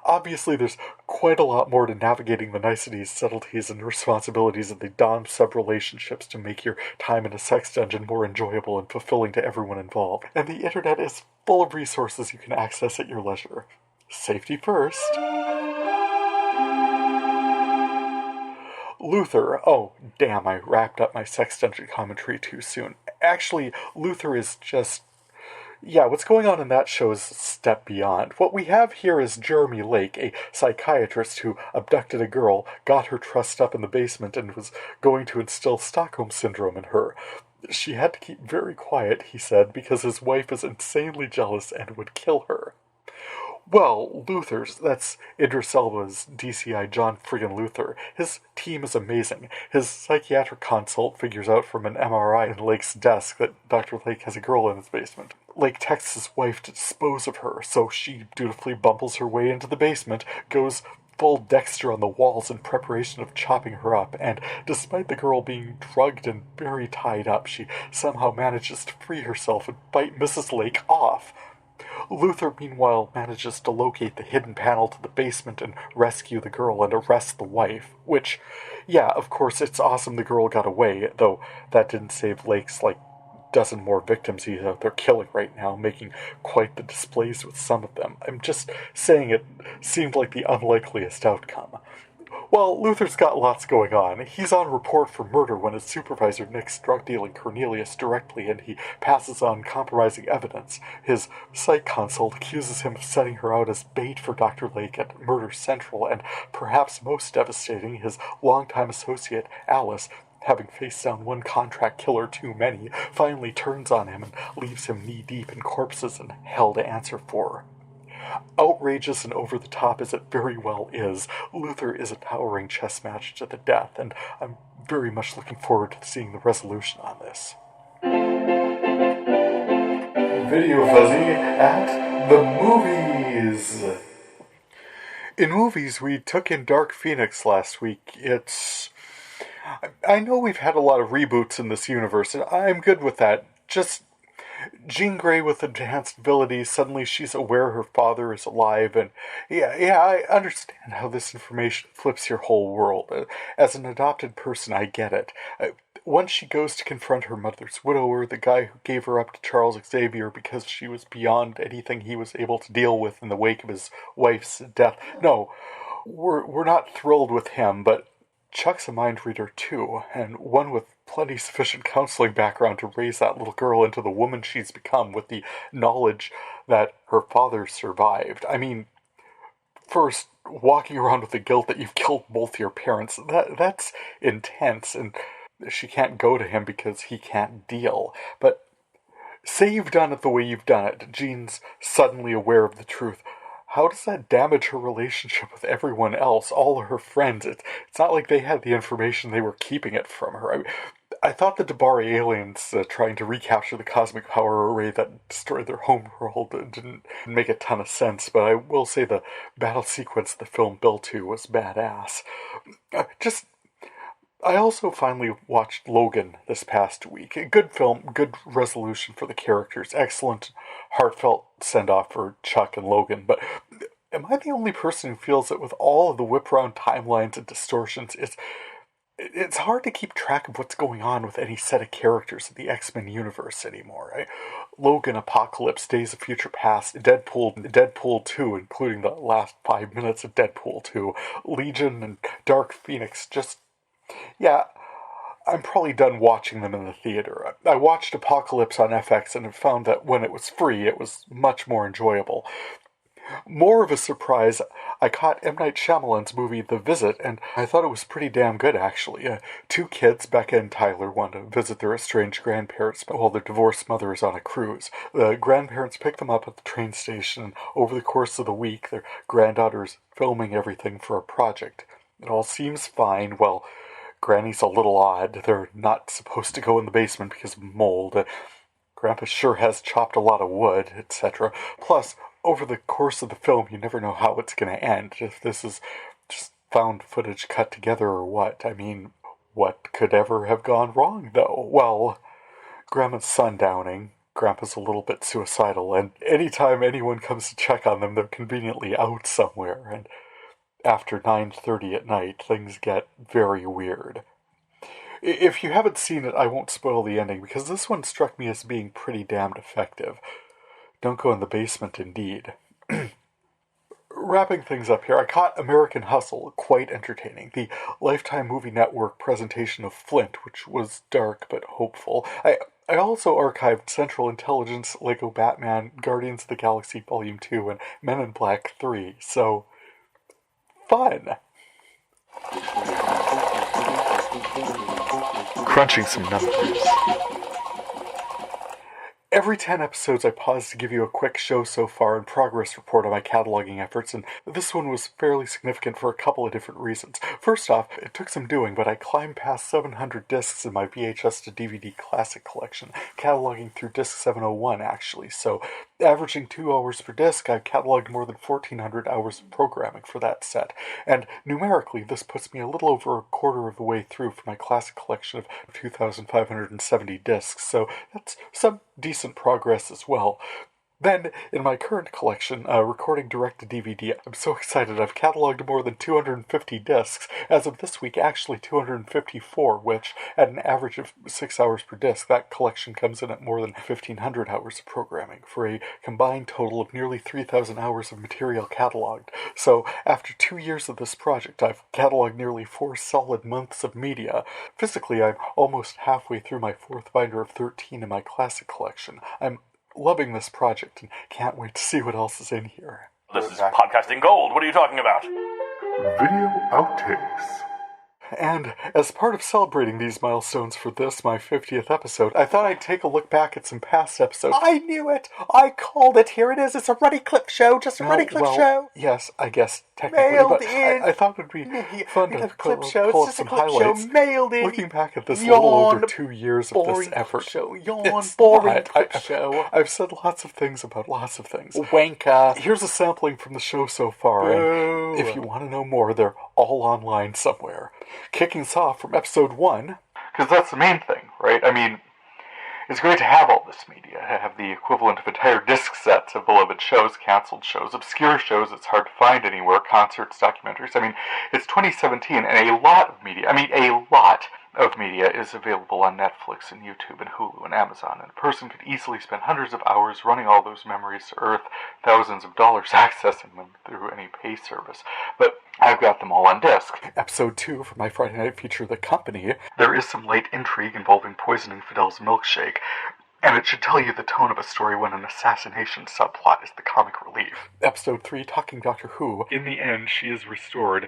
Obviously, there's quite a lot more to navigating the niceties, subtleties, and responsibilities of the dom-sub relationships to make your time in a sex dungeon more enjoyable and fulfilling to everyone involved. And the internet is full of resources you can access at your leisure. Safety first. Luther. Oh, damn, I wrapped up my sex dungeon commentary too soon. Actually, Luther is just... yeah, what's going on in that show is a step beyond. What we have here is Jeremy Lake, a psychiatrist who abducted a girl, got her trussed up in the basement, and was going to instill Stockholm Syndrome in her. She had to keep very quiet, he said, because his wife is insanely jealous and would kill her. Well, Luther's, that's Idris Elba's DCI John friggin' Luther. His team is amazing. His psychiatric consult figures out from an MRI in Lake's desk that Dr. Lake has a girl in his basement. Lake texts his wife to dispose of her, so she dutifully bumbles her way into the basement, goes full Dexter on the walls in preparation of chopping her up, and despite the girl being drugged and very tied up, she somehow manages to free herself and bite Mrs. Lake off. Luther, meanwhile, manages to locate the hidden panel to the basement and rescue the girl and arrest the wife, which, yeah, of course, it's awesome the girl got away, though that didn't save Lake's, dozen more victims he's out there killing right now, making quite the displays with some of them. I'm just saying it seemed like the unlikeliest outcome. Well, Luther's got lots going on. He's on report for murder when his supervisor nicks drug-dealing Cornelius directly, and he passes on compromising evidence. His psych consult accuses him of setting her out as bait for Dr. Lake at Murder Central, and perhaps most devastating, his longtime associate, Alice, having faced down one contract killer too many, finally turns on him and leaves him knee-deep in corpses and hell to answer for. Outrageous and over the top as it very well is, Luther is a towering chess match to the death, and I'm very much looking forward to seeing the resolution on this. VideoFuzzy at the movies. In movies, we took in Dark Phoenix last week. I know we've had a lot of reboots in this universe, and I'm good with that. Just Jean Grey with enhanced abilities, suddenly she's aware her father is alive, and yeah, I understand how this information flips your whole world. As an adopted person, I get it. Once she goes to confront her mother's widower, the guy who gave her up to Charles Xavier because she was beyond anything he was able to deal with in the wake of his wife's death. No, we're not thrilled with him, but Chuck's a mind reader too, and one with plenty sufficient counseling background to raise that little girl into the woman she's become with the knowledge that her father survived. I mean, first, walking around with the guilt that you've killed both your parents, that's intense, and she can't go to him because he can't deal. But say you've done it the way you've done it. Jean's suddenly aware of the truth. How does that damage her relationship with everyone else, all her friends? It's not like they had the information, they were keeping it from her. I thought the Dabari aliens trying to recapture the cosmic power array that destroyed their homeworld didn't make a ton of sense, but I will say the battle sequence the film built to was badass. I also finally watched Logan this past week. A good film, good resolution for the characters, excellent, heartfelt send-off for Chuck and Logan, but am I the only person who feels that with all of the whip-around timelines and distortions, it's hard to keep track of what's going on with any set of characters in the X-Men universe anymore, right? Logan, Apocalypse, Days of Future Past, Deadpool 2, including the last 5 minutes of Deadpool 2, Legion, and Dark Phoenix, yeah, I'm probably done watching them in the theater. I watched Apocalypse on FX and have found that when it was free, it was much more enjoyable. More of a surprise, I caught M. Night Shyamalan's movie The Visit, and I thought it was pretty damn good, actually. Two kids, Becca and Tyler, want to visit their estranged grandparents while their divorced mother is on a cruise. The grandparents pick them up at the train station, and over the course of the week, their granddaughter's filming everything for a project. It all seems fine. Well, Granny's a little odd. They're not supposed to go in the basement because of mold. Grandpa sure has chopped a lot of wood, etc. Plus, over the course of the film, you never know how it's going to end. If this is just found footage cut together or what. I mean, what could ever have gone wrong, though? Well, Grandma's sundowning. Grandpa's a little bit suicidal, and anytime anyone comes to check on them, they're conveniently out somewhere, and after 9:30 at night, things get very weird. If you haven't seen it, I won't spoil the ending, because this one struck me as being pretty damned effective. Don't go in the basement, indeed. Wrapping things up here, I caught American Hustle, quite entertaining. The Lifetime Movie Network presentation of Flint, which was dark but hopeful. I also archived Central Intelligence, Lego Batman, Guardians of the Galaxy Volume 2, and Men in Black 3, so fun. Crunching some numbers. Every 10 episodes I pause to give you a quick show so far and progress report on my cataloging efforts, and this one was fairly significant for a couple of different reasons. First off, it took some doing, but I climbed past 700 discs in my VHS-to-DVD Classic Collection, cataloging through disc 701 actually, so averaging 2 hours per disc, I've cataloged more than 1,400 hours of programming for that set, and numerically this puts me a little over a quarter of the way through for my Classic Collection of 2,570 discs, so that's some decent progress as well. Then, in my current collection, recording direct-to-DVD, I'm so excited I've cataloged more than 250 discs. As of this week, actually 254, which, at an average of 6 hours per disc, that collection comes in at more than 1,500 hours of programming, for a combined total of nearly 3,000 hours of material cataloged. So, after 2 years of this project, I've cataloged nearly 4 solid months of media. Physically, I'm almost halfway through my 4th binder of 13 in my Classic Collection. I'm loving this project and can't wait to see what else is in here. This is podcasting gold. What are you talking about? Video outtakes. And as part of celebrating these milestones for this, my 50th episode, I thought I'd take a look back at some past episodes. I knew it! I called it! Here it is! It's a Ruddy Clip Show! Just a Ruddy Clip Show! Yes, I guess, technically, Mailed but in. I thought it'd be fun to clip pull show. up It's just some a clip highlights. show mailed in. Looking back at this Yawn. little over 2 years of this Boring effort. clip show. Yawn. It's Boring not. clip show. I've said lots of things about lots of things. Wanker. Here's a sampling from the show so far, and if you want to know more, they're all online somewhere. Kicking us off from episode 1. Because that's the main thing, right? I mean, it's great to have all this media, have the equivalent of entire disc sets of beloved shows, canceled shows, obscure shows it's hard to find anywhere, concerts, documentaries. I mean, it's 2017, and a lot of media is available on Netflix and YouTube and Hulu and Amazon, and a person could easily spend hundreds of hours running all those memories to earth, thousands of dollars accessing them through any pay service. But I've got them all on disc. Episode 2 for my Friday night feature, The Company. There is some late intrigue involving poisoning Fidel's milkshake, and it should tell you the tone of a story when an assassination subplot is the comic relief. Episode 3, Talking Doctor Who. In the end, she is restored.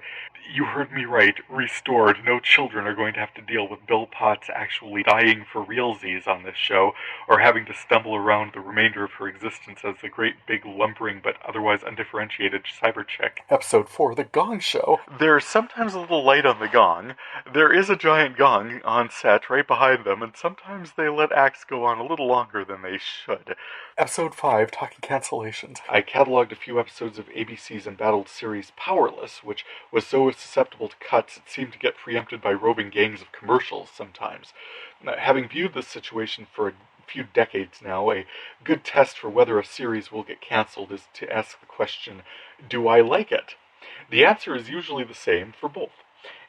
You heard me right, restored. No children are going to have to deal with Bill Potts actually dying for realsies on this show, or having to stumble around the remainder of her existence as the great big lumbering but otherwise undifferentiated cyber chick. Episode 4, The Gong Show. There's sometimes a little light on the gong. There is a giant gong on set right behind them, and sometimes they let acts go on a little longer than they should. Episode 5, Talking Cancellations. I cataloged a few episodes of ABC's embattled series Powerless, which was so susceptible to cuts it seemed to get preempted by roving gangs of commercials sometimes. Having viewed this situation for a few decades now, a good test for whether a series will get cancelled is to ask the question, do I like it? The answer is usually the same for both.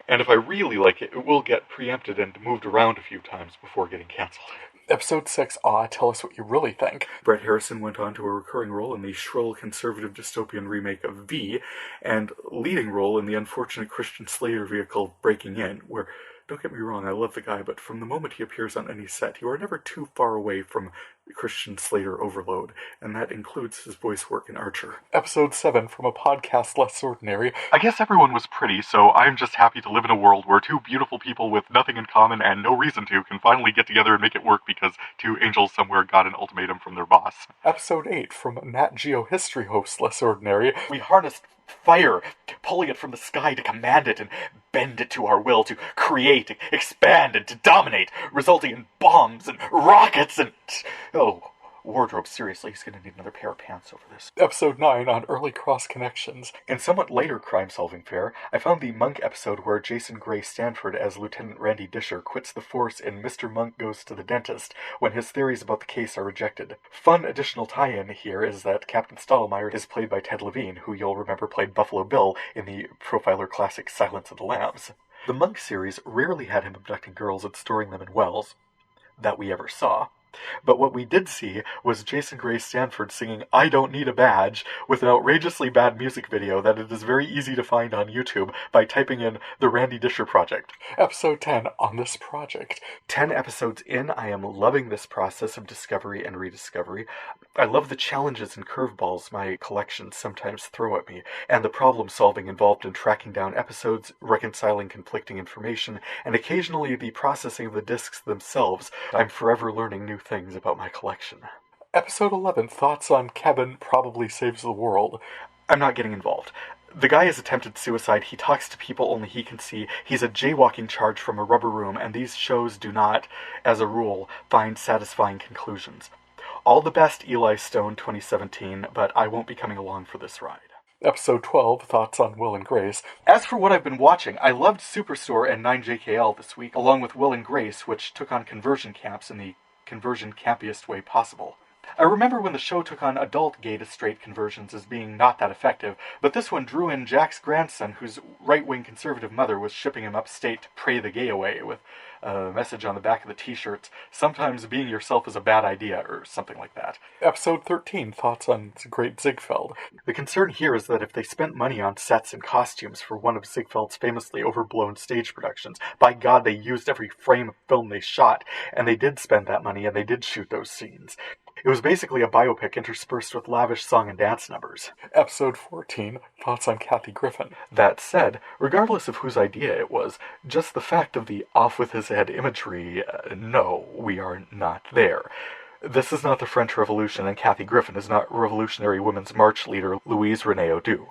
And if I really like it, it will get preempted and moved around a few times before getting cancelled. Episode 6, Tell Us What You Really Think. Bret Harrison went on to a recurring role in the shrill conservative dystopian remake of V, and leading role in the unfortunate Christian Slater vehicle Breaking In, where, don't get me wrong, I love the guy, but from the moment he appears on any set, you are never too far away from Christian Slater overload, and that includes his voice work in Archer. Episode 7, from a podcast less ordinary. I guess everyone was pretty, so I'm just happy to live in a world where two beautiful people with nothing in common and no reason to can finally get together and make it work because two angels somewhere got an ultimatum from their boss. Episode 8, from Nat Geo history host less ordinary. We harnessed fire, pulling it from the sky to command it and bend it to our will, to create, expand, and to dominate, resulting in bombs and rockets and... Oh, wardrobe, seriously, he's going to need another pair of pants over this. Episode 9, on early cross connections. In somewhat later crime-solving fare, I found the Monk episode where Jason Gray Stanford as Lieutenant Randy Disher quits the force in Mr. Monk Goes to the Dentist when his theories about the case are rejected. Fun additional tie-in here is that Captain Stottlemyre is played by Ted Levine, who you'll remember played Buffalo Bill in the Profiler classic Silence of the Lambs. The Monk series rarely had him abducting girls and storing them in wells, that we ever saw. But what we did see was Jason Gray Stanford singing I Don't Need a Badge with an outrageously bad music video that it is very easy to find on YouTube by typing in The Randy Disher Project. Episode 10, On This Project. 10 episodes in, I am loving this process of discovery and rediscovery. I love the challenges and curveballs my collections sometimes throw at me, and the problem solving involved in tracking down episodes, reconciling conflicting information, and occasionally the processing of the discs themselves. I'm forever learning new things about my collection. Episode 11, thoughts on Kevin probably saves the world. I'm not getting involved. The guy has attempted suicide. He talks to people only he can see. He's a jaywalking charge from a rubber room, and these shows do not, as a rule, find satisfying conclusions. All the best, Eli Stone 2017, but I won't be coming along for this ride. Episode 12, thoughts on Will and Grace. As for what I've been watching, I loved Superstore and 9JKL this week, along with Will and Grace, which took on conversion camps in the conversion campiest way possible. I remember when the show took on adult gay-to-straight conversions as being not that effective, but this one drew in Jack's grandson, whose right-wing conservative mother was shipping him upstate to pray the gay away, with a message on the back of the t-shirts, sometimes being yourself is a bad idea, or something like that. Episode 13, thoughts on Great Ziegfeld. The concern here is that if they spent money on sets and costumes for one of Ziegfeld's famously overblown stage productions, by God, they used every frame of film they shot, and they did spend that money, and they did shoot those scenes. It was basically a biopic interspersed with lavish song and dance numbers. Episode 14, thoughts on Kathy Griffin. That said, regardless of whose idea it was, just the fact of the off-with-his-head imagery, no, we are not there. This is not the French Revolution, and Kathy Griffin is not Revolutionary Women's March leader Louise Renee Audu.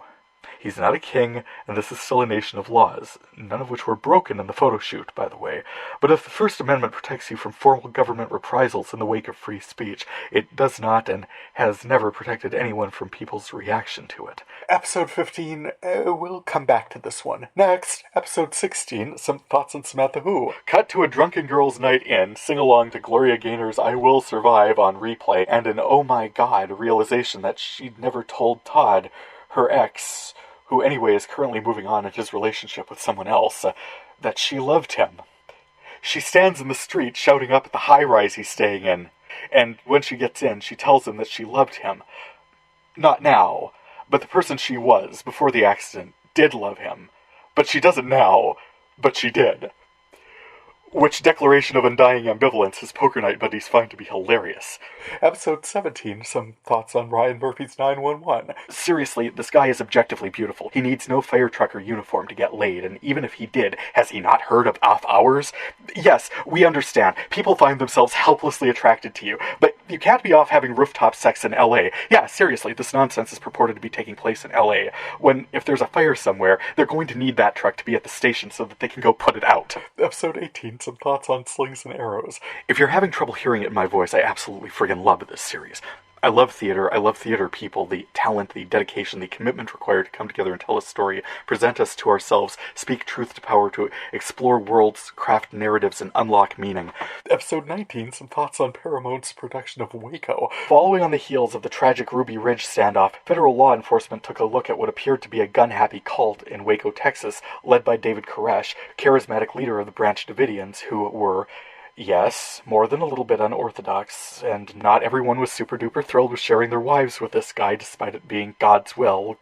He's not a king, and this is still a nation of laws, none of which were broken in the photo shoot, by the way. But if the First Amendment protects you from formal government reprisals in the wake of free speech, it does not and has never protected anyone from people's reaction to it. Episode 15, we'll come back to this one. Next, episode 16, some thoughts on Samantha Who. Cut to a drunken girls' night in, sing along to Gloria Gaynor's I Will Survive on replay, and an oh my god realization that she'd never told Todd, her ex, who anyway is currently moving on in his relationship with someone else, that she loved him. She stands in the street shouting up at the high-rise he's staying in, and when she gets in, she tells him that she loved him. Not now, but the person she was before the accident did love him. But she doesn't now, but she did. Which declaration of undying ambivalence his poker night buddies find to be hilarious. Episode 17, some thoughts on Ryan Murphy's 911. Seriously, this guy is objectively beautiful. He needs no fire truck or uniform to get laid, and even if he did, has he not heard of off hours? Yes, we understand. People find themselves helplessly attracted to you, but you can't be off having rooftop sex in LA. Yeah, seriously, this nonsense is purported to be taking place in LA, when if there's a fire somewhere, they're going to need that truck to be at the station so that they can go put it out. Episode 18, some thoughts on Slings and Arrows. If you're having trouble hearing it in my voice, I absolutely friggin' love this series. I love theater people, the talent, the dedication, the commitment required to come together and tell a story, present us to ourselves, speak truth to power, to explore worlds, craft narratives, and unlock meaning. Episode 19, some thoughts on Paramount's production of Waco. Following on the heels of the tragic Ruby Ridge standoff, federal law enforcement took a look at what appeared to be a gun-happy cult in Waco, Texas, led by David Koresh, charismatic leader of the Branch Davidians, who were, yes, more than a little bit unorthodox, and not everyone was super-duper thrilled with sharing their wives with this guy, despite it being God's will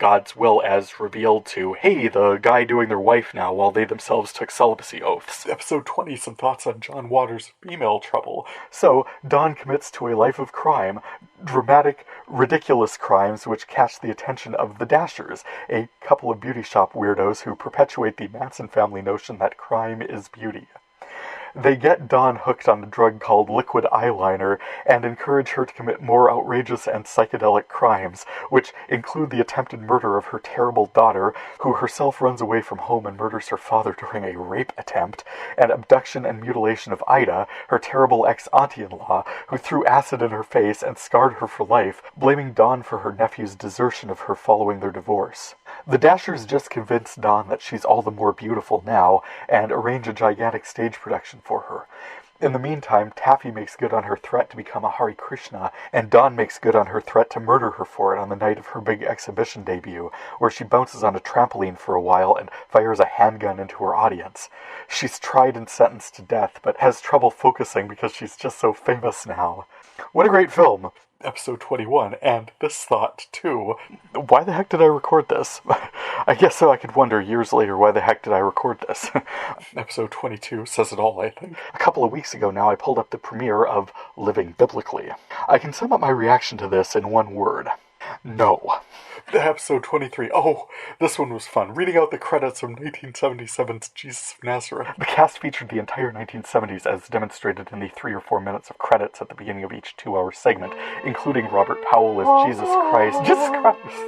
as revealed to, hey, the guy doing their wife now, while they themselves took celibacy oaths. Episode 20, some thoughts on John Waters' female trouble. So, Don commits to a life of crime, dramatic, ridiculous crimes which catch the attention of the Dashers, a couple of beauty shop weirdos who perpetuate the Manson family notion that crime is beauty. They get Dawn hooked on a drug called liquid eyeliner and encourage her to commit more outrageous and psychedelic crimes, which include the attempted murder of her terrible daughter, who herself runs away from home and murders her father during a rape attempt, and abduction and mutilation of Ida, her terrible ex-auntie-in-law, who threw acid in her face and scarred her for life, blaming Dawn for her nephew's desertion of her following their divorce. The Dashers just convince Dawn that she's all the more beautiful now, and arrange a gigantic stage production for her. In the meantime, Taffy makes good on her threat to become a Hare Krishna, and Dawn makes good on her threat to murder her for it on the night of her big exhibition debut, where she bounces on a trampoline for a while and fires a handgun into her audience. She's tried and sentenced to death, but has trouble focusing because she's just so famous now. What a great film! Episode 21, and this thought, too. Why the heck did I record this? I guess so I could wonder years later, why the heck did I record this? Episode 22 says it all, I think. A couple of weeks ago now, I pulled up the premiere of Living Biblically. I can sum up my reaction to this in one word. No. Episode 23. Oh, this one was fun. Reading out the credits from 1977's Jesus of Nazareth. The cast featured the entire 1970s as demonstrated in the 3 or 4 minutes of credits at the beginning of each 2-hour segment, including Robert Powell as Jesus Christ,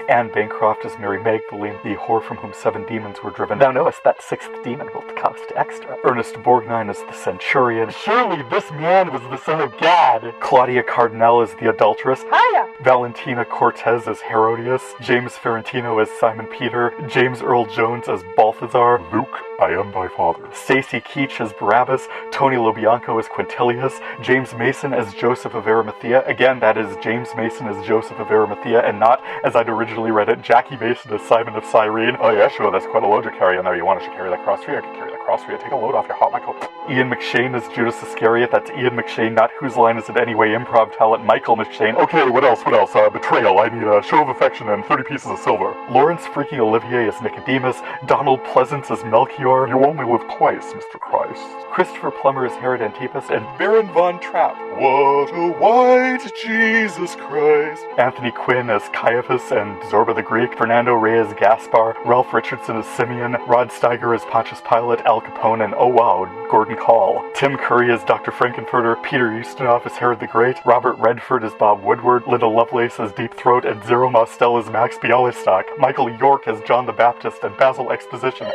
Anne Bancroft as Mary Magdalene, the whore from whom 7 demons were driven. Thou knowest that 6th demon will cost extra. Ernest Borgnine as the centurion. Surely this man was the son of God. Claudia Cardinal as the adulteress. Hiya! Valentina Cortez as Herodias. James Ferrantino as Simon Peter, James Earl Jones as Balthazar, Luke, I am thy father, Stacey Keach as Barabbas, Tony LoBianco as Quintilius, James Mason as Joseph of Arimathea. Again, that is James Mason as Joseph of Arimathea, and not, as I'd originally read it, Jackie Mason as Simon of Cyrene. Oh yeah, sure, that's quite a load to carry in there. You want us to carry that cross for you? I can carry that cross for you. Take a load off your hot Michael. Ian McShane as Judas Iscariot. That's Ian McShane, not Whose Line Is It Anyway improv talent Michael McShane. Okay, what else? Betrayal. I need a show of affection and 30 pieces of silver. Lawrence freaking Olivier as Nicodemus. Donald Pleasance as Melchior. You only live twice, Mr. Christ. Christopher Plummer as Herod Antipas, and Baron Von Trapp. What a white Jesus Christ. Anthony Quinn as Caiaphas and Zorba the Greek. Fernando Reyes as Gaspar. Ralph Richardson as Simeon. Rod Steiger as Pontius Pilate. Al Capone, and oh wow, Gordon Call. Tim Curry as Dr. Frankenfurter. Peter Ustinov as Herod the Great. Robert Redford as Bob Woodward. Linda Lovelace as Deep Throat, and Zero Mostel as Max Bialystock. Michael York as John the Baptist, and Basil Exposition.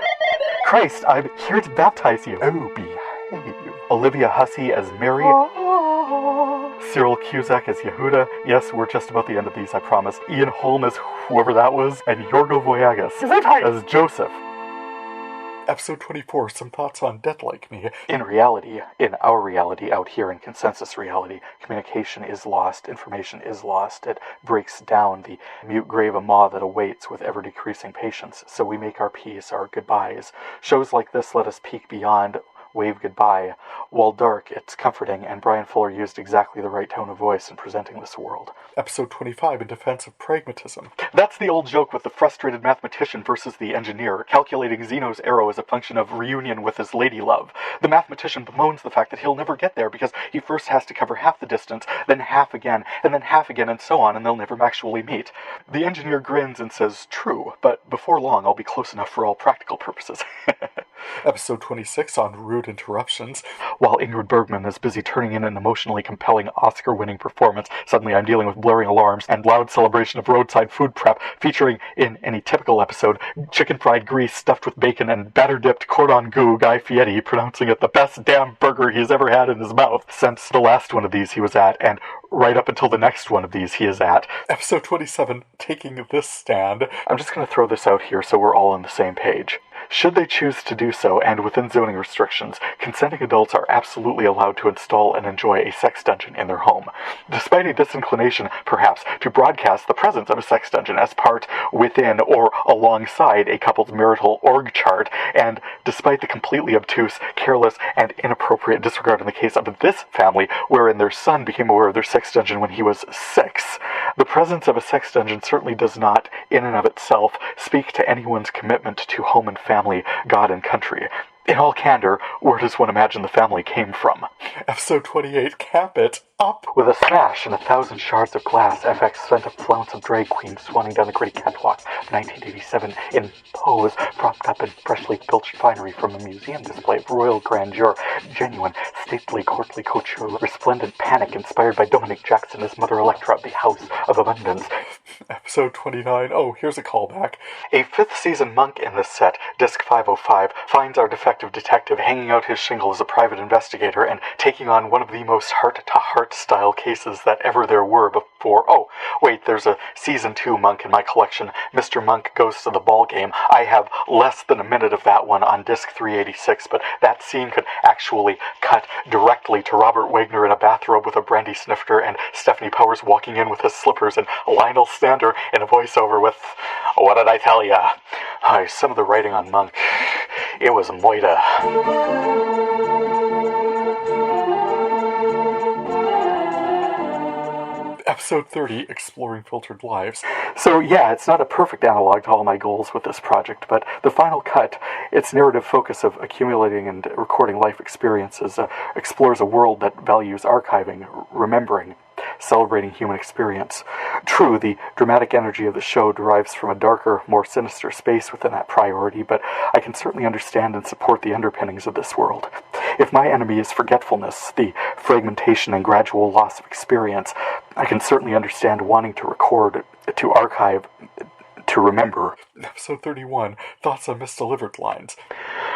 Christ, I'm here to baptize you. Oh, behave. Olivia Hussey as Mary. Cyril Cusack as Yehuda. Yes, we're just about the end of these, I promise. Ian Holm as whoever that was. And Yorgo Voyagas as Joseph. Episode 24, some thoughts on Dead Like Me. In reality, in our reality out here in consensus reality, communication is lost, information is lost. It breaks down the mute grave of maw that awaits with ever-decreasing patience. So we make our peace, our goodbyes. Shows like this let us peek beyond, wave goodbye. While dark, it's comforting, and Brian Fuller used exactly the right tone of voice in presenting this world. Episode 25, In Defense of Pragmatism. That's the old joke with the frustrated mathematician versus the engineer, calculating Zeno's arrow as a function of reunion with his lady love. The mathematician bemoans the fact that he'll never get there because he first has to cover half the distance, then half again, and so on, and they'll never actually meet. The engineer grins and says, true, but before long I'll be close enough for all practical purposes. Episode 26, on rude interruptions. While Ingrid Bergman is busy turning in an emotionally compelling Oscar-winning performance, suddenly I'm dealing with blaring alarms and loud celebration of roadside food prep, featuring, in any typical episode, chicken fried grease stuffed with bacon and batter-dipped cordon bleu Guy Fieri, pronouncing it the best damn burger he's ever had in his mouth since the last one of these he was at, and right up until the next one of these he is at. Episode 27, Taking This Stand. I'm just going to throw this out here so we're all on the same page. Should they choose to do so, and within zoning restrictions, consenting adults are absolutely allowed to install and enjoy a sex dungeon in their home. Despite a disinclination, perhaps, to broadcast the presence of a sex dungeon as part, within, or alongside a couple's marital org chart, and despite the completely obtuse, careless, and inappropriate disregard in the case of this family, wherein their son became aware of their sex dungeon when he was 6, the presence of a sex dungeon certainly does not, in and of itself, speak to anyone's commitment to home and family, God and country. In all candor, where does one imagine the family came from? Episode 28, Cap It Up! With a smash and 1,000 shards of glass, FX sent a flounce of drag queens swanning down the gritty catwalk of 1987 in pose, propped up in freshly filched finery from a museum display of royal grandeur, genuine, stately, courtly couture, resplendent panic inspired by Dominic Jackson as Mother Electra of the House of Abundance. Episode 29, oh, here's a callback. A 5th season monk in this set, Disc 505, finds our defective detective hanging out his shingle as a private investigator and taking on one of the most heart-to-heart style cases that ever there were before. Oh, wait, there's a Season 2 monk in my collection. Mr. Monk Goes to the Ball Game. I have less than a minute of that one on disc 386, but that scene could actually cut directly to Robert Wagner in a bathrobe with a brandy snifter and Stephanie Powers walking in with his slippers and Lionel Stander in a voiceover with, what did I tell ya? Some of the writing on Monk, it was moita. Episode 30, Exploring Filtered Lives. So yeah, it's not a perfect analog to all my goals with this project, but the final cut, its narrative focus of accumulating and recording life experiences, explores a world that values archiving, remembering, celebrating human experience. True, the dramatic energy of the show derives from a darker, more sinister space within that priority, but I can certainly understand and support the underpinnings of this world. If my enemy is forgetfulness, the fragmentation and gradual loss of experience, I can certainly understand wanting to record, to archive, to remember. Episode 31, Thoughts on Misdelivered Lines.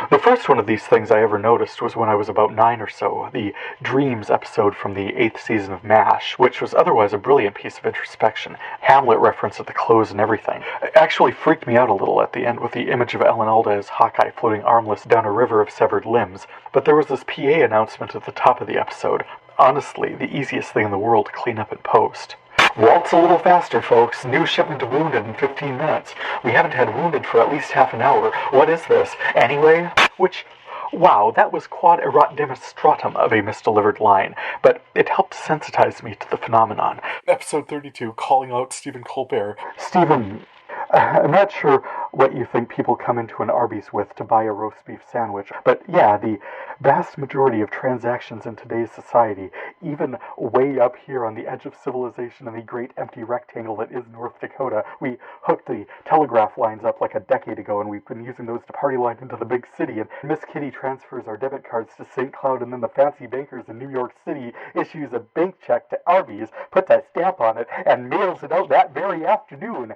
The first one of these things I ever noticed was when I was about 9 or so, the Dreams episode from the 8th season of MASH, which was otherwise a brilliant piece of introspection. Hamlet reference at the close and everything. It actually freaked me out a little at the end with the image of Ellen Alda as Hawkeye floating armless down a river of severed limbs. But there was this PA announcement at the top of the episode. Honestly, the easiest thing in the world to clean up in post. Waltz a little faster, folks. New shipment of Wounded in 15 minutes. We haven't had Wounded for at least half an hour. What is this? Anyway? Which, wow, that was quad erat demonstratum of a misdelivered line, but it helped sensitize me to the phenomenon. Episode 32, Calling Out Stephen Colbert. Stephen, I'm not sure what you think people come into an Arby's with to buy a roast beef sandwich, but yeah, the vast majority of transactions in today's society, even way up here on the edge of civilization in the great empty rectangle that is North Dakota, we hooked the telegraph lines up like a decade ago, and we've been using those to party line into the big city, and Miss Kitty transfers our debit cards to St. Cloud, and then the fancy bankers in New York City issues a bank check to Arby's, puts that stamp on it, and mails it out that very afternoon.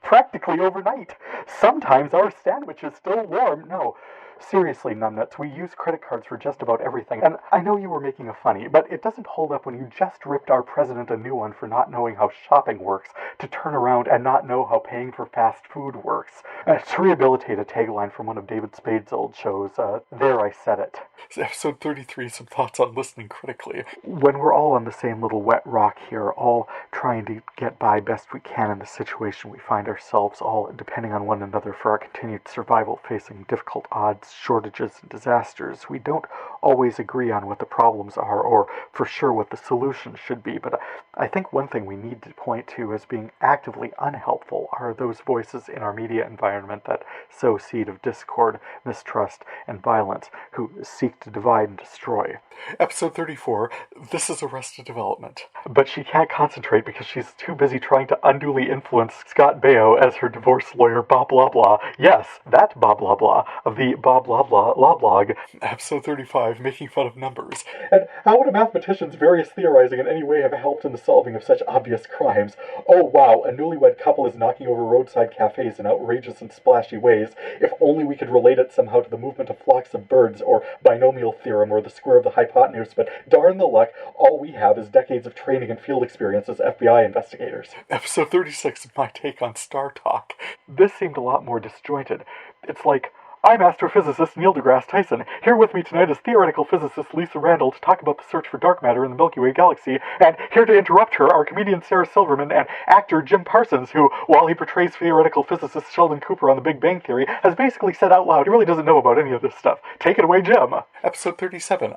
Practically overnight. Sometimes our sandwich is still warm. No, seriously, numbnuts, we use credit cards for just about everything. And I know you were making a funny, but it doesn't hold up when you just ripped our president a new one for not knowing how shopping works, to turn around and not know how paying for fast food works. To rehabilitate a tagline from one of David Spade's old shows, there I said it. Episode 33, Some Thoughts on Listening Critically. When we're all on the same little wet rock here, all trying to get by best we can in the situation we find ourselves, all depending on one another for our continued survival, facing difficult odds, shortages, and disasters, we don't always agree on what the problems are, or for sure what the solutions should be, but I think one thing we need to point to as being actively unhelpful are those voices in our media environment that sow seed of discord, mistrust, and violence, who seek to divide and destroy. Episode 34, This is Arrested Development. But she can't concentrate because she's too busy trying to unduly influence Scott Baio as her divorce lawyer, blah blah blah. Yes, that blah blah blah of the blah blah blah law blog. Episode 35, Making Fun of Numbers. And how would a mathematician's various theorizing in any way have helped in the solving of such obvious crimes? Oh wow, a newlywed couple is knocking over roadside cafes in outrageous and splashy ways. If only we could relate it somehow to the movement of flocks of birds, or binomial theorem, or the square of the hypotenuse, but darn the luck, all we have is decades of training and field experience as FBI investigators. Episode 36, My Take on Star Talk. This seemed a lot more disjointed. It's like, I'm astrophysicist Neil deGrasse Tyson. Here with me tonight is theoretical physicist Lisa Randall to talk about the search for dark matter in the Milky Way galaxy, and here to interrupt her are comedian Sarah Silverman and actor Jim Parsons, who, while he portrays theoretical physicist Sheldon Cooper on The Big Bang Theory, has basically said out loud he really doesn't know about any of this stuff. Take it away, Jim. Episode 37,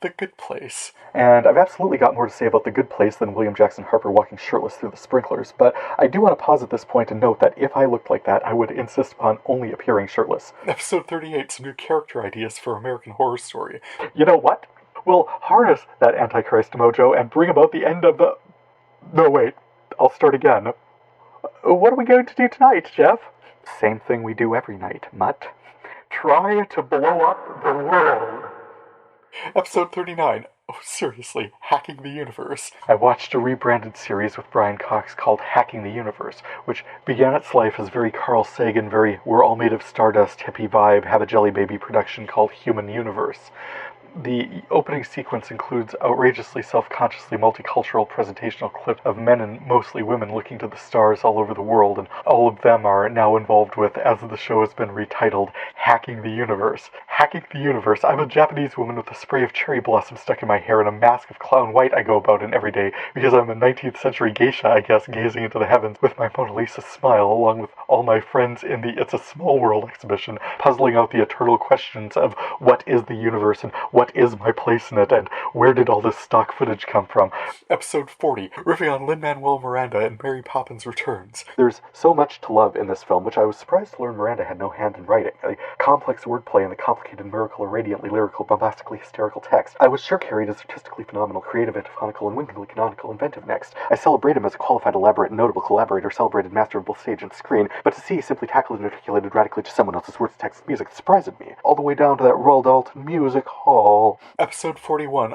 The Good Place. And I've absolutely got more to say about The Good Place than William Jackson Harper walking shirtless through the sprinklers, but I do want to pause at this point and note that if I looked like that, I would insist upon only appearing shirtless. Episode 38, Some New Character Ideas for American Horror Story. You know what? We'll harness that Antichrist mojo and bring about the end of the... No, wait. I'll start again. What are we going to do tonight, Jeff? Same thing we do every night, Mutt. Try to blow up the world. Episode 39, seriously, Hacking the Universe. I watched a rebranded series with Brian Cox called Hacking the Universe, which began its life as very Carl Sagan, very we're all made of stardust hippie vibe, have a jelly baby production called Human Universe. The opening sequence includes outrageously self-consciously multicultural presentational clips of men and mostly women looking to the stars all over the world, and all of them are now involved with, as the show has been retitled, Hacking the Universe. Hacking the Universe. I'm a Japanese woman with a spray of cherry blossom stuck in my hair and a mask of clown white I go about in every day because I'm a 19th century geisha, I guess, gazing into the heavens with my Mona Lisa smile along with all my friends in the It's a Small World exhibition, puzzling out the eternal questions of what is the universe and what is my place in it, and where did all this stock footage come from? Episode 40, Riffing on Lin-Manuel Miranda and Mary Poppins Returns. There's so much to love in this film, which I was surprised to learn Miranda had no hand in writing. The complex wordplay and the complicated sophisticated, miracle, or radiantly lyrical, bombastically hysterical text. I was sure carried as artistically phenomenal, creative, antiphonical, and wingedly canonical, inventive next. I celebrate him as a qualified, elaborate, and notable collaborator, celebrated master of both stage and screen, but to see simply tackled and articulated radically to someone else's words, text, and music surprised me. All the way down to that Roald Dalton Music Hall. Episode 41,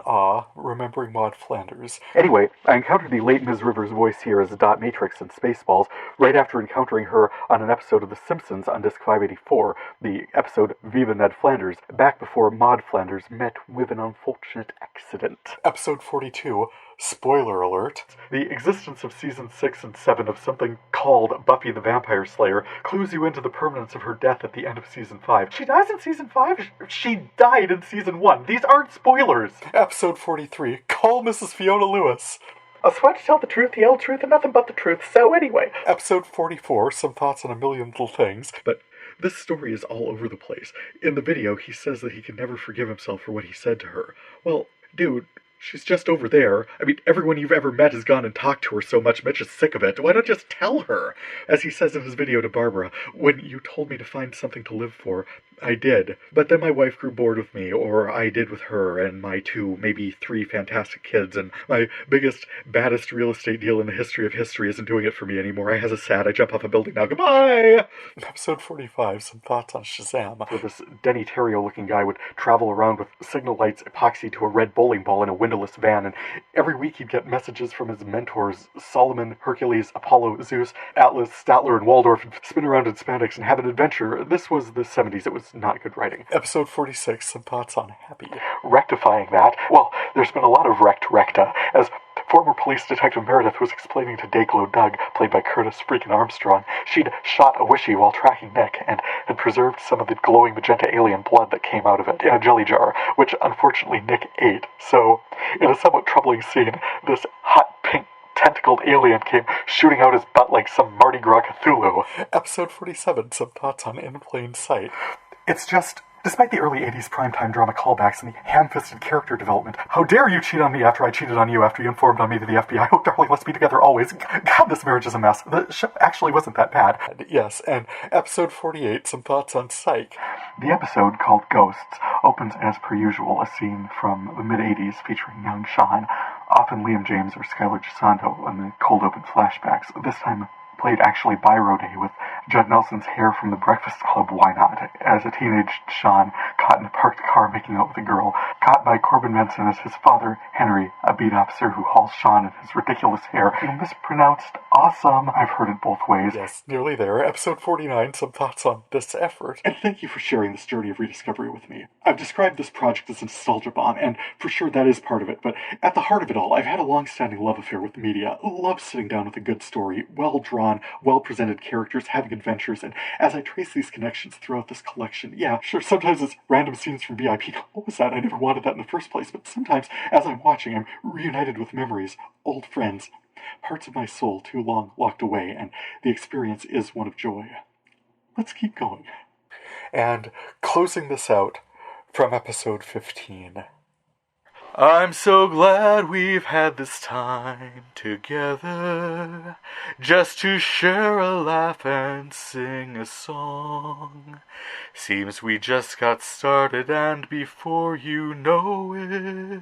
Remembering Maud Flanders. Anyway, I encountered the late Ms. Rivers' voice here as a dot matrix in Spaceballs, right after encountering her on an episode of The Simpsons on disc 584, the episode Viva Ned Flanders, back before Maud Flanders met with an unfortunate accident. Episode 42, spoiler alert. The existence of season 6 and 7 of something called Buffy the Vampire Slayer clues you into the permanence of her death at the end of season 5. She dies in season 5? She died in season 1. These aren't spoilers. Episode 43, call Mrs. Fiona Lewis. I swear to tell the truth, the old truth, and nothing but the truth, so anyway. Episode 44, some thoughts on a million little things. But this story is all over the place. In the video, he says that he can never forgive himself for what he said to her. Well, dude, she's just over there. I mean, everyone you've ever met has gone and talked to her so much, Mitch is sick of it. Why not just tell her? As he says in his video to Barbara, when you told me to find something to live for, I did. But then my wife grew bored with me, or I did with her and my 2, maybe 3 fantastic kids, and my biggest, baddest real estate deal in the history of history isn't doing it for me anymore. I has a sad, I jump off a building now, goodbye! Episode 45, some thoughts on Shazam. Where this Denny Terrio-looking guy would travel around with signal lights epoxy to a red bowling ball in a windowless van, and every week he'd get messages from his mentors, Solomon, Hercules, Apollo, Zeus, Atlas, Statler, and Waldorf, and spin around in spandex and have an adventure. This was the 70s. It was not good writing. Episode 46, some thoughts on Happy. Rectifying that, well, there's been a lot of recta, as former police detective Meredith was explaining to Dayglow Doug, played by Curtis freaking Armstrong, she'd shot a wishy while tracking Nick, and had preserved some of the glowing magenta alien blood that came out of it in a jelly jar, which unfortunately Nick ate. So, in a somewhat troubling scene, this hot pink tentacled alien came shooting out his butt like some Mardi Gras Cthulhu. Episode 47, some thoughts on In Plain Sight. It's just, despite the early 80s primetime drama callbacks and the ham-fisted character development, how dare you cheat on me after I cheated on you after you informed on me to the FBI? Oh, darling, let's be together always. God, this marriage is a mess. The show actually wasn't that bad. Yes, and episode 48, some thoughts on Psych. The episode, called Ghosts, opens as per usual a scene from the mid-80s featuring young Sean, often Liam James or Skylar Gisondo in the cold open flashbacks, this time played actually by Roday with Judd Nelson's hair from The Breakfast Club, why not? As a teenage Sean, caught in a parked car making out with a girl, caught by Corbin Benson as his father, Henry, a beat officer who hauls Sean in his ridiculous hair. You mispronounced awesome. I've heard it both ways. Yes, nearly there. Episode 49, some thoughts on This Effort. And thank you for sharing this journey of rediscovery with me. I've described this project as a nostalgia bomb, and for sure that is part of it, but at the heart of it all, I've had a long-standing love affair with media. Love sitting down with a good story, well-drawn, well-presented characters, having adventures, and as I trace these connections throughout this collection, yeah, sure, sometimes it's random scenes from VIP. What was that? I never wanted that in the first place, but sometimes, as I'm watching, I'm reunited with memories, old friends, parts of my soul too long locked away, and the experience is one of joy. Let's keep going. And closing this out from episode 15. I'm so glad we've had this time together, just to share a laugh and sing a song. Seems we just got started, and before you know it,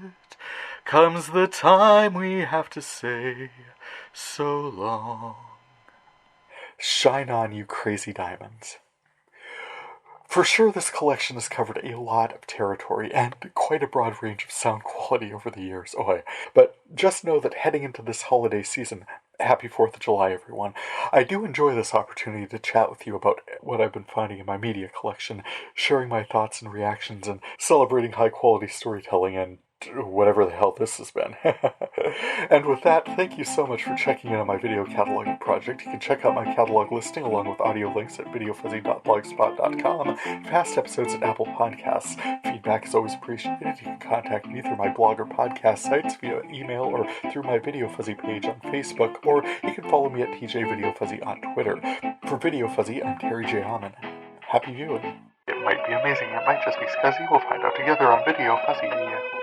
comes the time we have to say so long. Shine on, you crazy diamonds. For sure, this collection has covered a lot of territory and quite a broad range of sound quality over the years. But just know that heading into this holiday season, happy 4th of July, everyone, I do enjoy this opportunity to chat with you about what I've been finding in my media collection, sharing my thoughts and reactions, and celebrating high-quality storytelling and whatever the hell this has been. And with that, thank you so much for checking in on my video cataloging project. You can check out my catalog listing along with audio links at VideoFuzzy.blogspot.com, past episodes at Apple Podcasts. Feedback is always appreciated. You can contact me through my blog or podcast sites via email or through my VideoFuzzy page on Facebook, or you can follow me at TJVideoFuzzy on Twitter. For VideoFuzzy, I'm Terry J. Aman. Happy viewing. It might be amazing, it might just be scuzzy. We'll find out together on VideoFuzzy.